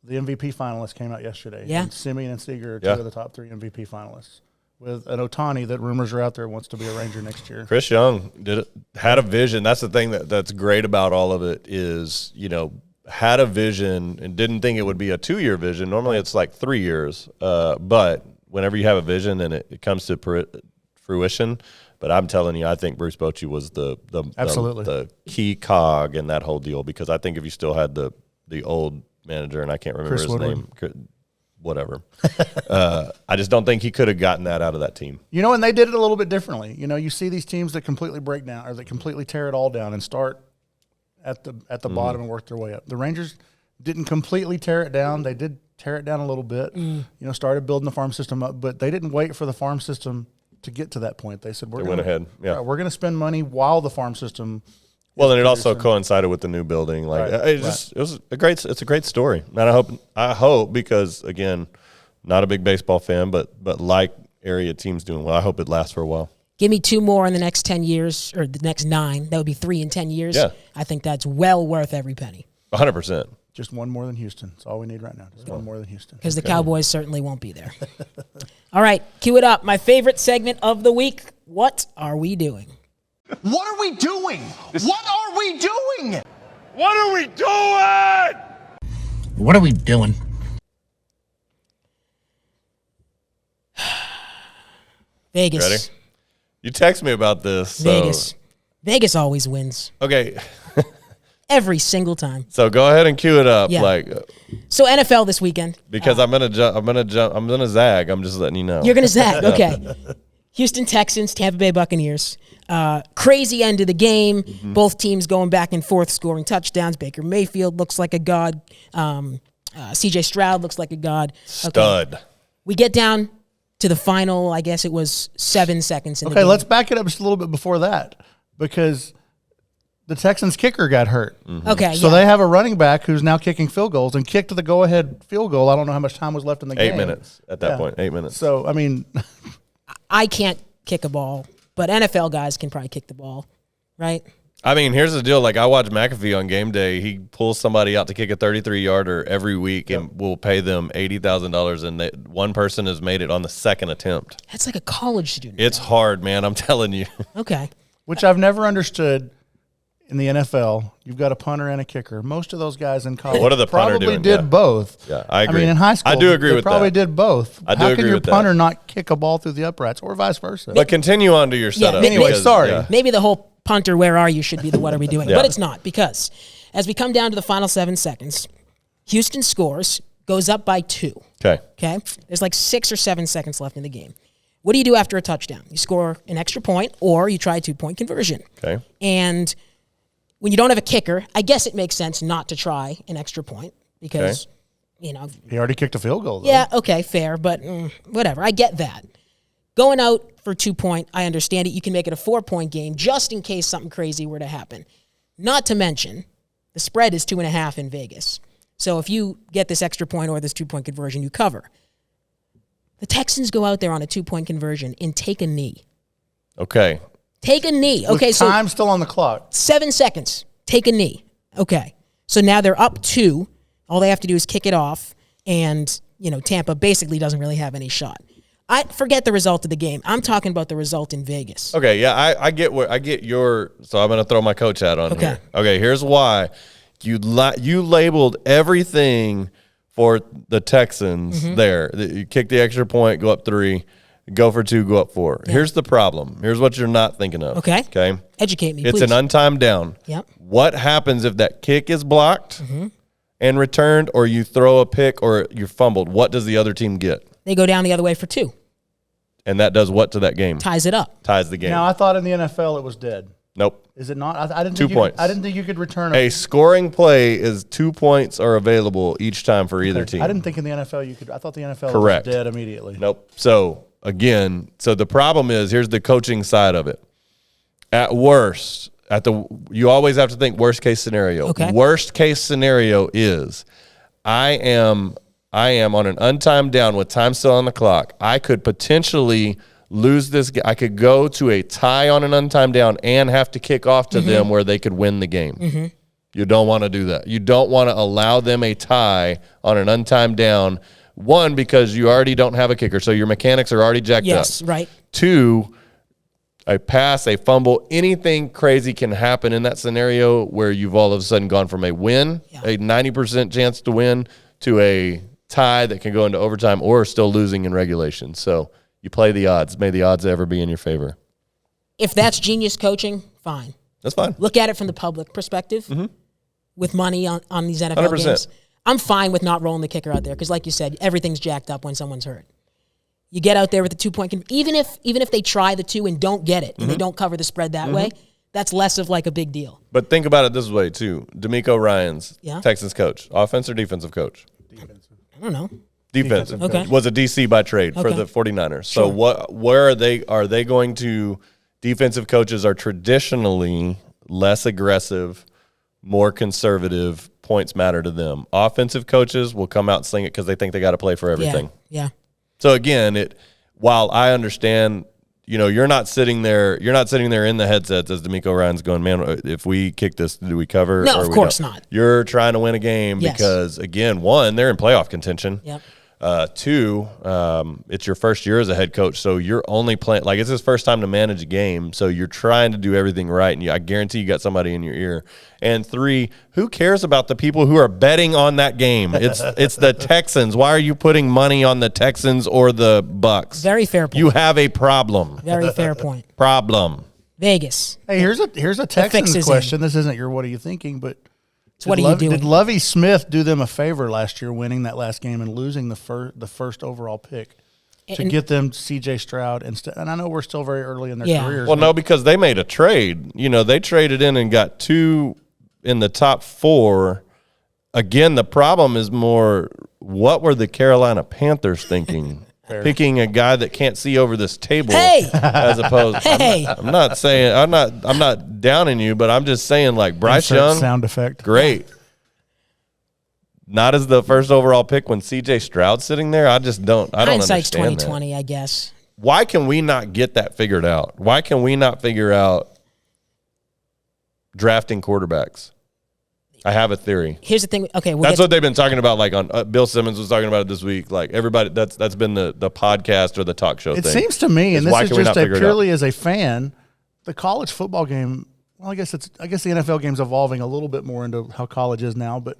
The MVP finalists came out yesterday. Yeah. And Semien and Seager are 2 of the top 3 MVP finalists. With an Ohtani that rumors are out there wants to be a Ranger next year. Chris Young had a vision. That's the thing that's great about all of it is, had a vision and didn't think it would be a 2-year vision. Normally it's like 3 years, but whenever you have a vision and it comes to fruition. But I'm telling you, I think Bruce Bochy was Absolutely the key cog in that whole deal, because I think if you still had the old manager, and I can't remember his name, whatever, I just don't think he could have gotten that out of that team. And they did it a little bit differently. You see these teams that completely break down or that completely tear it all down and start at the bottom and work their way up. The Rangers didn't completely tear it down. They did tear it down a little bit, started building the farm system up, but they didn't wait for the farm system to get to that point. They said, They went ahead. Yeah. We're going to spend money while the farm system. Well, and it also coincided with the new building. It's a great story. And I hope because, again, not a big baseball fan, but like area teams doing well, I hope it lasts for a while. Give me 2 more in the next 10 years, or the next 9. That would be 3 in 10 years. Yeah. I think that's well worth every penny. 100%. Just one more than Houston. That's all we need right now. Just one more than Houston. Because the Cowboys certainly won't be there. All right, cue it up. My favorite segment of the week. What are we doing? What are we doing? What are we doing? What are we doing? What are we doing? Vegas. Ready? You text me about this. So. Vegas. Vegas always wins. Okay. Every single time. So go ahead and cue it up. Yeah. Like, so NFL this weekend. because I'm gonna zag. I'm just letting you know. You're gonna zag. Okay. Houston Texans, Tampa Bay Buccaneers. Crazy end of the game. Mm-hmm. Both teams going back and forth, scoring touchdowns. Baker Mayfield looks like a god. C.J. Stroud looks like a god. Stud. We get down to the final. I guess it was 7 seconds in the game. Okay, let's back it up just a little bit before that, because the Texans kicker got hurt. Mm-hmm. Okay. So they have a running back who's now kicking field goals and kicked the go-ahead field goal. I don't know how much time was left in the game. 8 minutes at that point. 8 minutes. So, I mean, I can't kick a ball, but NFL guys can probably kick the ball, right? I mean, here's the deal. Like, I watch McAfee on game day. He pulls somebody out to kick a 33-yarder every week, and we'll pay them $80,000, and one person has made it on the second attempt. That's like a college student. It's hard, man. I'm telling you. Okay. which I've never understood. In the NFL, you've got a punter and a kicker. Most of those guys in college What are the punter probably doing? did Yeah. both. Yeah, I agree. I mean, in high school, I do agree they with probably that. did both. I do How agree can your with that. punter not kick a ball through the uprights or vice versa? But continue on to your setup. anyway, because, sorry. yeah. Maybe the whole punter, where are you, should be the what are we doing. Yeah. But it's not, because as we come down to the final 7 seconds, Houston scores, goes up by 2. Okay. Okay? There's like 6 or 7 seconds left in the game. What do you do after a touchdown? You score an extra point, or you try a 2-point conversion. Okay. And when you don't have a kicker, I guess it makes sense not to try an extra point because, you know. He already kicked a field goal, though. Yeah, okay, fair, but whatever. I get that. Going out for 2-point, I understand it. You can make it a 4-point game just in case something crazy were to happen. Not to mention, the spread is 2.5 in Vegas. So if you get this extra point or this 2-point conversion, you cover. The Texans go out there on a 2-point conversion and take a knee. Okay. Take a knee. Okay, With time still on the clock. 7 seconds. Take a knee. Okay. So now they're up 2. All they have to do is kick it off, and, you know, Tampa basically doesn't really have any shot. I forget the result of the game. I'm talking about the result in Vegas. Okay, yeah, I get your. So I'm gonna throw my coach hat on here. Okay, here's why you labeled everything for the Texans there. You kick the extra point, go up 3, go for 2, go up 4. Yeah. Here's the problem. Here's what you're not thinking of. Okay. Okay. Educate me, It's please. an untimed down. Yep. What happens if that kick is blocked and returned, or you throw a pick, or you're fumbled? What does the other team get? They go down the other way for 2. And that does what to that game? Ties it up. Ties the game. Now, I thought in the NFL it was dead. Nope. Is it not? I didn't 2 think points. I didn't think you could return A scoring play is 2 points are available each time for either team. I didn't think in the NFL you could. I thought the NFL Correct. was dead immediately. Nope. So, again, the problem is, here's the coaching side of it. At worst, you always have to think worst case scenario. Okay. Worst case scenario is I am on an untimed down with time still on the clock. I could potentially lose this. I could go to a tie on an untimed down and have to kick off to them where they could win the game. You don't want to do that. You don't want to allow them a tie on an untimed down. 1, because you already don't have a kicker, so your mechanics are already jacked up. Yes, right. 2, a pass, a fumble, anything crazy can happen in that scenario where you've all of a sudden gone from a win, a 90% chance to win, to a tie that can go into overtime or still losing in regulation. So you play the odds. May the odds ever be in your favor. If that's genius coaching, fine. That's fine. Look at it from the public perspective with money on these NFL 100%. games. I'm fine with not rolling the kicker out there because, like you said, everything's jacked up when someone's hurt. You get out there with the 2-point even if they try the 2 and don't get it and they don't cover the spread that way, that's less of like a big deal. But think about it this way too. D'Amico Ryans, Yeah. Texans coach, offense or defensive coach? I don't know. Defensive. Okay. Was a DC by trade for the 49ers. So where are they going to – defensive coaches are traditionally less aggressive, more conservative, points matter to them. Offensive coaches will come out and sling it because they think they got to play for everything. Yeah. So again, while I understand, you're not sitting there in the headsets as D'Amico Ryan's going, man, if we kick this, do we cover? No, or of we course don't? not. You're trying to win a game Yes. because, again, one, they're in playoff contention. Yep. Two, it's your first year as a head coach, so you're only playing – like it's his first time to manage a game, so you're trying to do everything right, and I guarantee you got somebody in your ear. And three, who cares about the people who are betting on that game? It's the Texans. Why are you putting money on the Texans or the Bucks? Very fair point. You have a problem. Very fair point. Problem. Vegas. Hey, here's a fix Texans is question. This isn't your what are you thinking, but What are you doing? Did Lovie Smith do them a favor last year, winning that last game and losing the first overall pick to get them C.J. Stroud instead? And I know we're still very early in their careers. Well, no, because they made a trade. They traded in and got 2 in the top 4. Again, the problem is more what were the Carolina Panthers thinking? Picking a guy that can't see over this table, as opposed. I'm not saying I'm not downing you, but I'm just saying like Bryce Young sound effect, great. Not as the first overall pick when C.J. Stroud's sitting there. I don't Hindsight's understand 20/20, that. I guess. Why can we not get that figured out? Why can we not figure out drafting quarterbacks? I have a theory. Here's the thing. Okay, that's what they've been talking about. Like on Bill Simmons was talking about it this week. Like everybody, that's been the podcast or the talk show. It thing. seems to me, and this is just purely as a fan, the college football game. Well, I guess the NFL game's evolving a little bit more into how college is now. But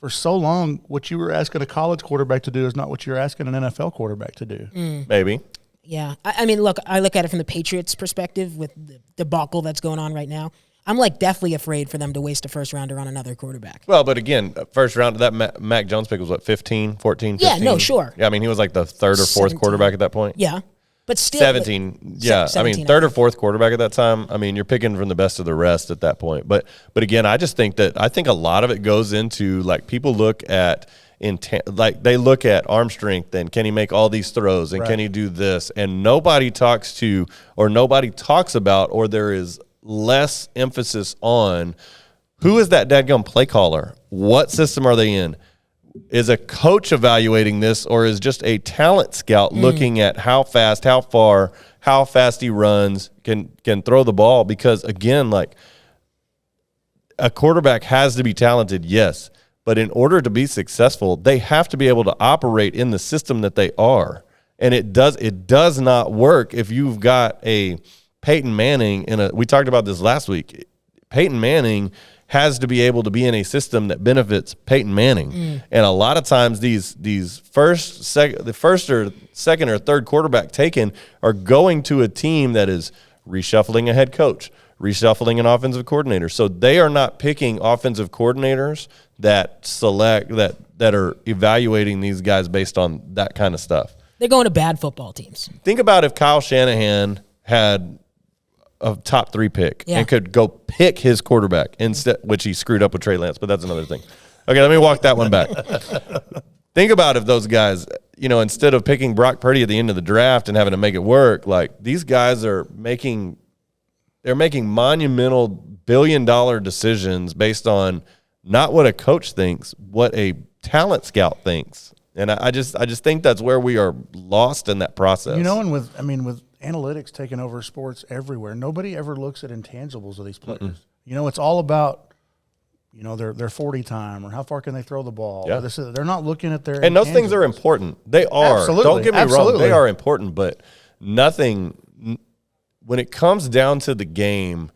for so long, what you were asking a college quarterback to do is not what you're asking an NFL quarterback to do. Maybe. Yeah, I mean, look, I look at it from the Patriots' perspective with the debacle that's going on right now. I'm like deathly afraid for them to waste a first rounder on another quarterback. Well, but again, first round, that Mac Jones pick was what, 15, 14, 15? Yeah, no, sure. Yeah, I mean, he was like the third or fourth 17. quarterback at that point. Yeah, but still. 17, yeah. 17, I mean, third or fourth quarterback at that time. I mean, you're picking from the best of the rest at that point. But again, I think a lot of it goes into like people look at they look at arm strength and can he make all these throws and can he do this? And nobody talks about or there is less emphasis on who is that dadgum play caller? What system are they in? Is a coach evaluating this or is just a talent scout looking at how fast, how far, how fast he runs, can throw the ball? Because again, like a quarterback has to be talented, yes, but in order to be successful, they have to be able to operate in the system that they are. And it does not work if you've got a Peyton Manning we talked about this last week. Peyton Manning has to be able to be in a system that benefits Peyton Manning. And a lot of times these the first or second or third quarterback taken are going to a team that is reshuffling a head coach, reshuffling an offensive coordinator. So they are not picking offensive coordinators that are evaluating these guys based on that kind of stuff. They're going to bad football teams. Think about if Kyle Shanahan had a top 3 pick and could go pick his quarterback instead, which he screwed up with Trey Lance, but that's another thing. Okay, let me walk that one back. Think about if those guys, instead of picking Brock Purdy at the end of the draft and having to make it work, like these guys are making monumental billion-dollar decisions based on not what a coach thinks, what a talent scout thinks. And I just think that's where we are lost in that process. And with analytics taking over sports everywhere, nobody ever looks at intangibles of these players. It's all about, their 40 time or how far can they throw the ball. Yeah. They're not looking at their And those things are important. They are. Absolutely. Don't get me wrong. Absolutely. They are important, but nothing – when it comes down to the game,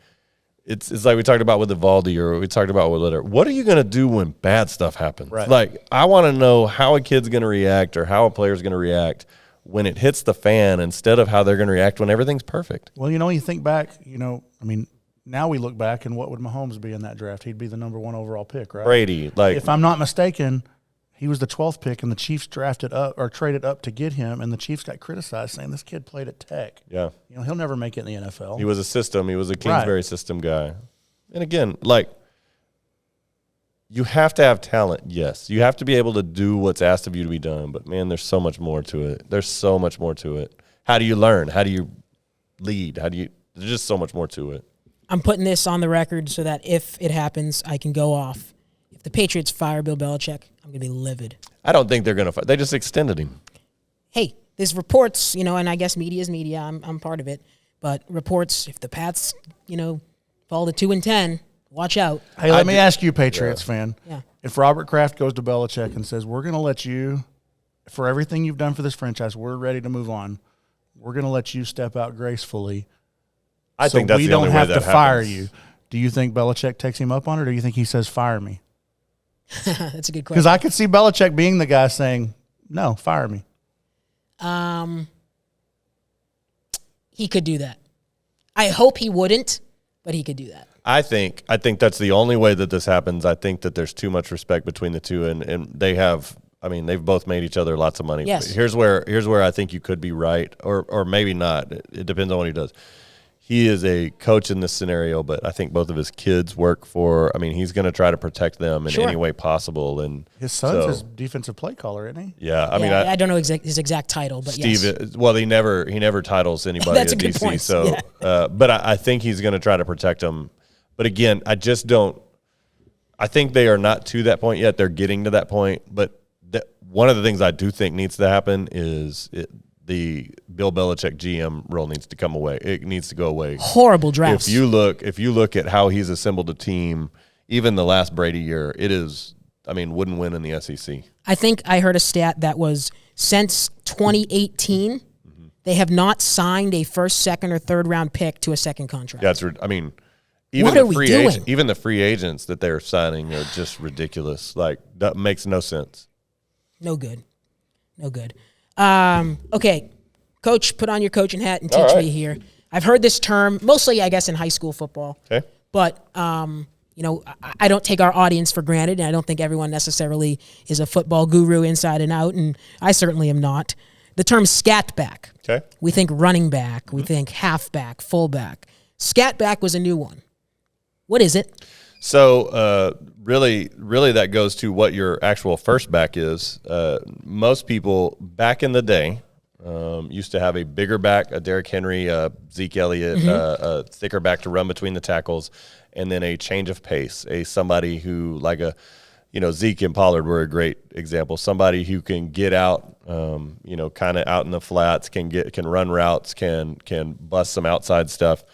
it's like we talked about with Evaldi or we talked about with Litter. What are you going to do when bad stuff happens? Right. Like, I want to know how a kid's going to react or how a player's going to react when it hits the fan instead of how they're going to react when everything's perfect. Well, you think back, now we look back and what would Mahomes be in that draft? He'd be the number 1 overall pick, right? Brady, if I'm not mistaken, he was the 12th pick, and the Chiefs traded up to get him, and the Chiefs got criticized saying this kid played at Tech. Yeah. He'll never make it in the NFL. He was a Kingsbury system guy. And again, like, you have to have talent, yes. You have to be able to do what's asked of you to be done, but, man, there's so much more to it. There's so much more to it. How do you learn? How do you lead? There's just so much more to it. I'm putting this on the record so that if it happens, I can go off. If the Patriots fire Bill Belichick, I'm going to be livid. I don't think they're going to fire. They just extended him. Hey, there's reports, and I guess media is media. I'm part of it. But reports, if the Pats, fall to 2-10, watch out. Hey, let me ask you, Patriots fan. Yeah. If Robert Kraft goes to Belichick and says, we're going to let you, for everything you've done for this franchise, we're ready to move on. We're going to let you step out gracefully. I think that's the only way that happens. We don't have to fire you. Do you think Belichick takes him up on it, or do you think he says, fire me? That's a good question. Because I could see Belichick being the guy saying, no, fire me. He could do that. I hope he wouldn't, but he could do that. I think that's the only way that this happens. I think that there's too much respect between the two, and they have. I mean, they've both made each other lots of money. Yes. Here's where I think you could be right, or maybe not. It depends on what he does. He is a coach in this scenario, but I think both of his kids work for. I mean, he's going to try to protect them in any way possible. And his son's his defensive play caller, isn't he? Yeah, I don't know his exact title, but Steve. Yes. Well, he never titles anybody That's at a good DC. point. So, Yeah. But I think he's going to try to protect them. But again, I just don't. I think they are not to that point yet. They're getting to that point, but one of the things I do think needs to happen is the Bill Belichick GM role needs to come away. It needs to go away. Horrible drafts. If you look at how he's assembled a team, even the last Brady year, it is. I mean, wouldn't win in the SEC. I think I heard a stat that was since 2018, they have not signed a first, second, or third round pick to a second contract. That's. I mean, even what are we doing? Even the free agents that they're signing are just ridiculous. Like, that makes no sense. No good. Okay, Coach, put on your coaching hat and teach me here. I've heard this term mostly, I guess, in high school football. Okay. But, I don't take our audience for granted, and I don't think everyone necessarily is a football guru inside and out, and I certainly am not. The term scatback. Okay. We think running back. We think halfback, fullback. Scatback was a new one. What is it? So really that goes to what your actual first back is. Most people back in the day used to have a bigger back, a Derrick Henry, Zeke Elliott, a thicker back to run between the tackles, and then a change of pace, somebody who Zeke and Pollard were a great example. Somebody who can get out, kind of out in the flats, can run routes, can bust some outside stuff.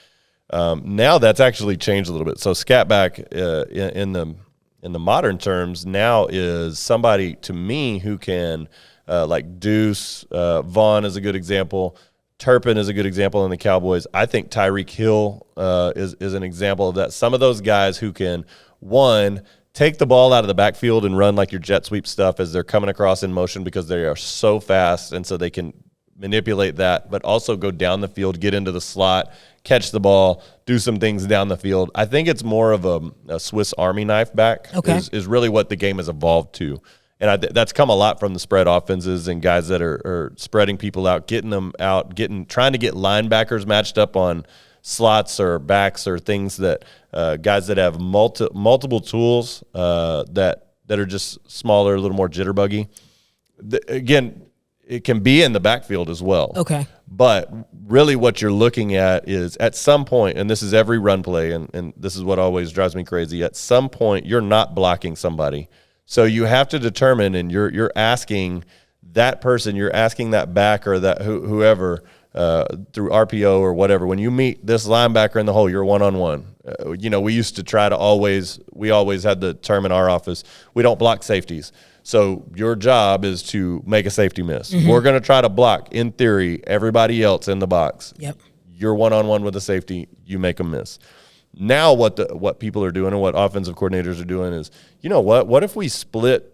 Now that's actually changed a little bit. So scatback in the modern terms now is somebody, to me, who can like Deuce, Vaughn is a good example. Turpin is a good example in the Cowboys. I think Tyreek Hill is an example of that. Some of those guys who can, one, take the ball out of the backfield and run like your jet sweep stuff as they're coming across in motion because they are so fast, and so they can manipulate that, but also go down the field, get into the slot, catch the ball, do some things down the field. I think it's more of a Swiss Army knife back is really what the game has evolved to. And that's come a lot from the spread offenses and guys that are spreading people out, getting them out, trying to get linebackers matched up on slots or backs or things that guys that have multiple tools that are just smaller, a little more jitterbuggy. Again, it can be in the backfield as well. Okay. But really what you're looking at is at some point, and this is every run play, and this is what always drives me crazy, at some point you're not blocking somebody. So you have to determine, and you're asking that person, you're asking that back or that whoever through RPO or whatever, when you meet this linebacker in the hole, you're one-on-one. We used to try to we always had the term in our office, we don't block safeties. So your job is to make a safety miss. We're going to try to block, in theory, everybody else in the box. Yep. You're one-on-one with a safety, you make a miss. Now what people are doing and what offensive coordinators are doing is, you know what? What if we split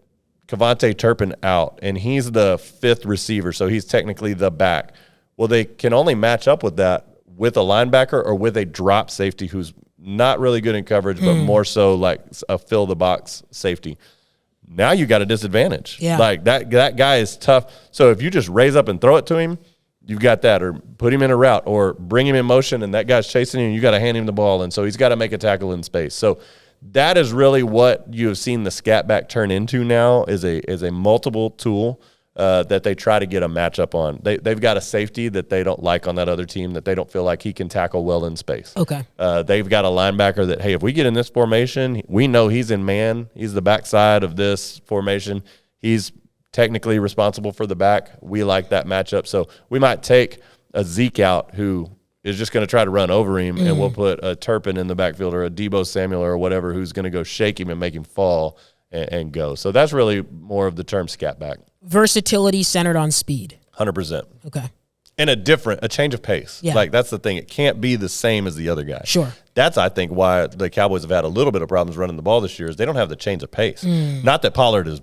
Kevontae Turpin out and he's the fifth receiver, so he's technically the back. Well, they can only match up with that with a linebacker or with a drop safety who's not really good in coverage, but more so like a fill the box safety. Now you got a disadvantage. Yeah. Like that guy is tough. So if you just raise up and throw it to him, you've got that, or put him in a route or bring him in motion and that guy's chasing him, you got to hand him the ball. And so he's got to make a tackle in space. So that is really what you have seen the scatback turn into now is a multiple tool that they try to get a matchup on. They've got a safety that they don't like on that other team that they don't feel like he can tackle well in space. Okay. They've got a linebacker that, hey, if we get in this formation, we know he's in man. He's the backside of this formation. He's technically responsible for the back. We like that matchup. So we might take a Zeke out who is just going to try to run over him, and we'll put a Turpin in the backfield or a Debo Samuel or whatever who's going to go shake him and make him fall and go. So that's really more of the term scatback. Versatility centered on speed. 100%. Okay. And a change of pace. Yeah. Like, that's the thing. It can't be the same as the other guy. Sure. That's, I think, why the Cowboys have had a little bit of problems running the ball this year is they don't have the change of pace. Not that Pollard is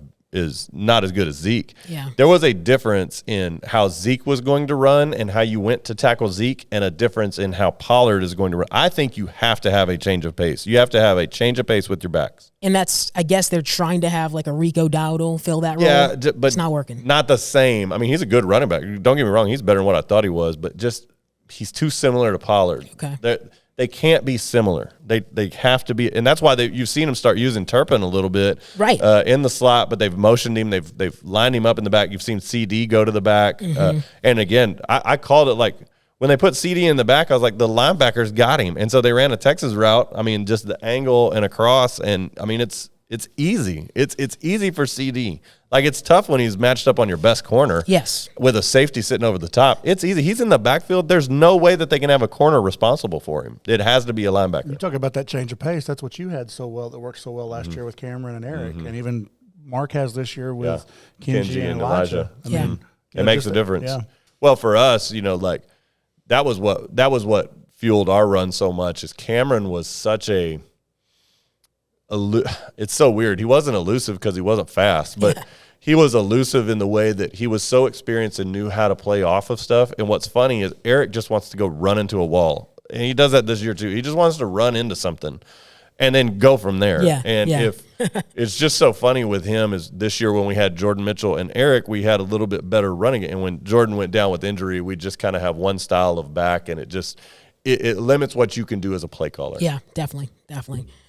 not as good as Zeke. Yeah. There was a difference in how Zeke was going to run and how you went to tackle Zeke, and a difference in how Pollard is going to run. I think you have to have a change of pace. You have to have a change of pace with your backs. And that's, I guess they're trying to have like a Rico Dowdle fill that role. Yeah, but it's not working. Not the same. I mean, he's a good running back. Don't get me wrong. He's better than what I thought he was, but just he's too similar to Pollard. Okay. They can't be similar. They have to be, and that's why you've seen him start using Turpin a little bit, right, in the slot. But they've motioned him. They've lined him up in the back. You've seen CD go to the back, and again, I called it like when they put CD in the back. I was like, the linebackers got him, and so they ran a Texas route. I mean, just the angle and across, and I mean, it's easy. It's easy for CD. Like, it's tough when he's matched up on your best corner. Yes. With a safety sitting over the top. It's easy. He's in the backfield. There's no way that they can have a corner responsible for him. It has to be a linebacker. You talk about that change of pace. That's what you had so well, that worked so well last year with Cameron and Eric. And even Mark has this year with Kenji and Elijah. I mean, it makes a difference. Yeah. Well, for us, like that was what fueled our run so much is Cameron was such it's so weird. He wasn't elusive because he wasn't fast, but he was elusive in the way that he was so experienced and knew how to play off of stuff. And what's funny is Eric just wants to go run into a wall. And he does that this year too. He just wants to run into something and then go from there. Yeah, and if it's just so funny with him is this year when we had Jordan Mitchell and Eric, we had a little bit better running it. And when Jordan went down with injury, we just kind of have one style of back, and it limits what you can do as a play caller. Yeah, definitely.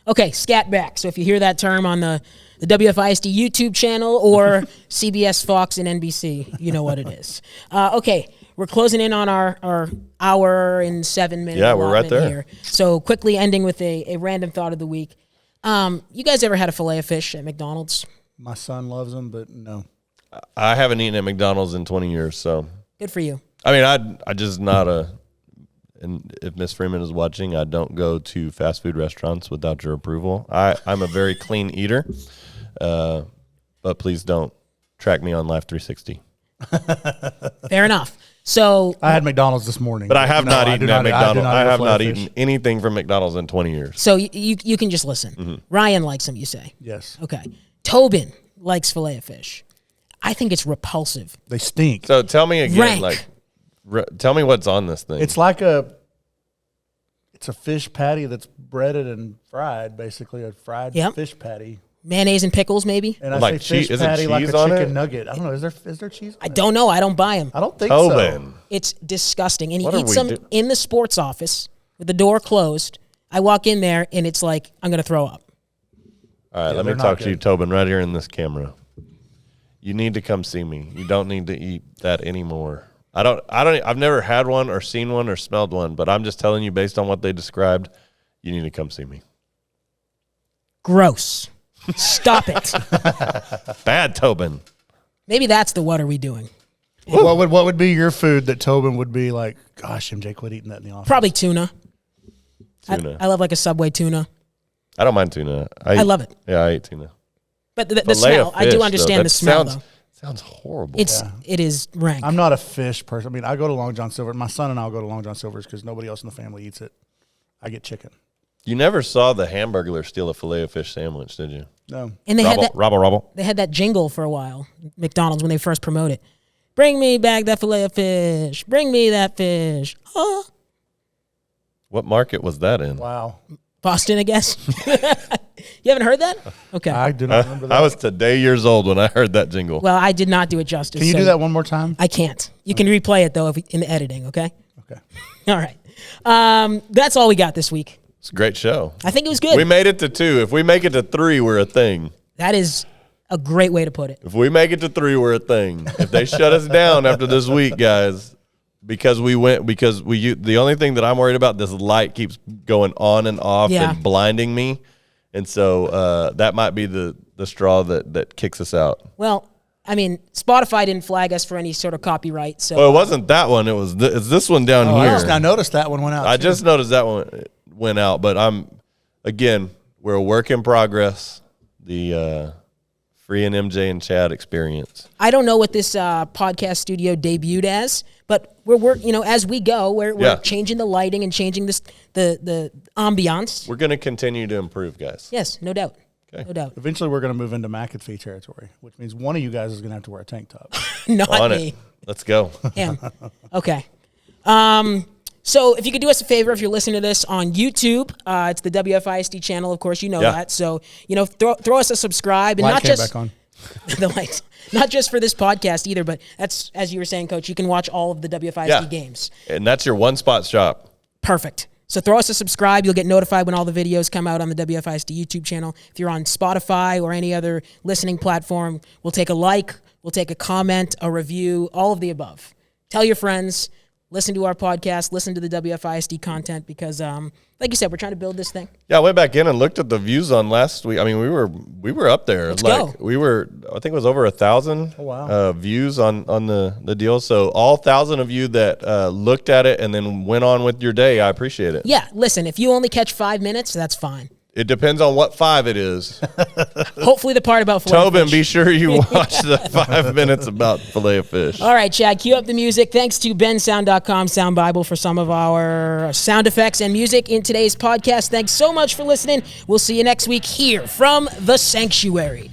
Okay, scat back. So if you hear that term on the WFISD YouTube channel or CBS, Fox, and NBC, you know what it is. Okay, we're closing in on our hour and 7 minutes. Yeah, we're right there. Here. So quickly ending with a random thought of the week. You guys ever had a fillet of fish at McDonald's? My son loves them, but no. I haven't eaten at McDonald's in 20 years, so. Good for you. I mean, I just not and if Miss Freeman is watching, I don't go to fast food restaurants without your approval. I'm a very clean eater, but please don't track me on Life 360. Fair enough. So I had McDonald's this morning. But I have not eaten at McDonald's. I have not fish. eaten anything from McDonald's in 20 years. So you can just listen. Ryan likes them, you say? Yes. Okay. Tobin likes filet of fish. I think it's repulsive. They stink. So tell me again, Rank. tell me what's on this thing. It's like it's a fish patty that's breaded and fried, basically a fried fish patty. Mayonnaise and pickles, maybe? And I like say fish is it patty like a cheese on chicken it? nugget. I don't know. Is there cheese on I it? don't know. I don't buy them. I don't think Tobin. so. It's disgusting. And he What are eats we them do- in the sports office with the door closed. I walk in there, and it's like, I'm going to throw up. All right, let me they're not talk to you, good. Tobin, right here in this camera. You need to come see me. You don't need to eat that anymore. I've never had one or seen one or smelled one, but I'm just telling you based on what they described, you need to come see me. Gross. Stop it. Bad Tobin. Maybe that's the what are we doing? What would be your food that Tobin would be like, gosh, MJ, quit eating that in the office? Probably tuna. Tuna. I love like a Subway tuna. I don't mind tuna. I love it. Yeah, I eat tuna. But the Filet smell, of I do fish, understand though. the smell, That though. sounds horrible. It is rank. I'm not a fish person. I mean, I go to Long John Silver's. My son and I will go to Long John Silver's because nobody else in the family eats it. I get chicken. You never saw the Hamburglar steal a Filet-O-Fish sandwich, did you? No. And they had that Robble. They had that jingle for a while, McDonald's, when they first promoted. Bring me back that Filet-O-Fish. Bring me that fish. Oh. What market was that in? Wow. Boston, I guess. You haven't heard that? Okay. I do not remember that. I was today years old when I heard that jingle. Well, I did not do it justice. Can you do that one more time? I can't. You can replay it, though, in the editing, okay? Okay. All right. That's all we got this week. It's a great show. I think it was good. We made it to 2. If we make it to 3, we're a thing. That is a great way to put it. If we make it to 3, we're a thing. If they shut us down after this week, guys, the only thing that I'm worried about, this light keeps going on and off and blinding me. And so that might be the straw that kicks us out. Well, I mean, Spotify didn't flag us for any sort of copyright. So well, it wasn't that one. It's this one down here. I just now noticed that one went out. I just noticed that one went out. But we're a work in progress. The Free and MJ and Chad experience. I don't know what this podcast studio debuted as, but as we go, we're changing the lighting and changing the ambiance. We're going to continue to improve, guys. Yes, no doubt. Okay. No doubt. Eventually, we're going to move into McAfee territory, which means one of you guys is going to have to wear a tank top. Not On me. it. Let's go. Him. Okay. So if you could do us a favor, if you're listening to this on YouTube, it's the WFISD channel, of course, you know that. So, throw us a subscribe. And Light not came just back on. the lights. Not just for this podcast either, but that's, as you were saying, Coach, you can watch all of the WFISD games. And that's your one-spot shop. Perfect. So throw us a subscribe. You'll get notified when all the videos come out on the WFISD YouTube channel. If you're on Spotify or any other listening platform, we'll take a like, we'll take a comment, a review, all of the above. Tell your friends. Listen to our podcast, listen to the WFISD content because, like you said, we're trying to build this thing. Yeah, I went back in and looked at the views on last week. I mean, we were up there. Let's go. I think it was over 1,000 views on the deal. So all 1,000 of you that looked at it and then went on with your day, I appreciate it. Yeah, listen, if you only catch 5 minutes, that's fine. It depends on what 5 it is. Hopefully the part about filet Tobin, fish. be sure you watch the 5 minutes about filet of fish. All right, Chad, cue up the music. Thanks to bensound.com Sound Bible for some of our sound effects and music in today's podcast. Thanks so much for listening. We'll see you next week here from the Sanctuary.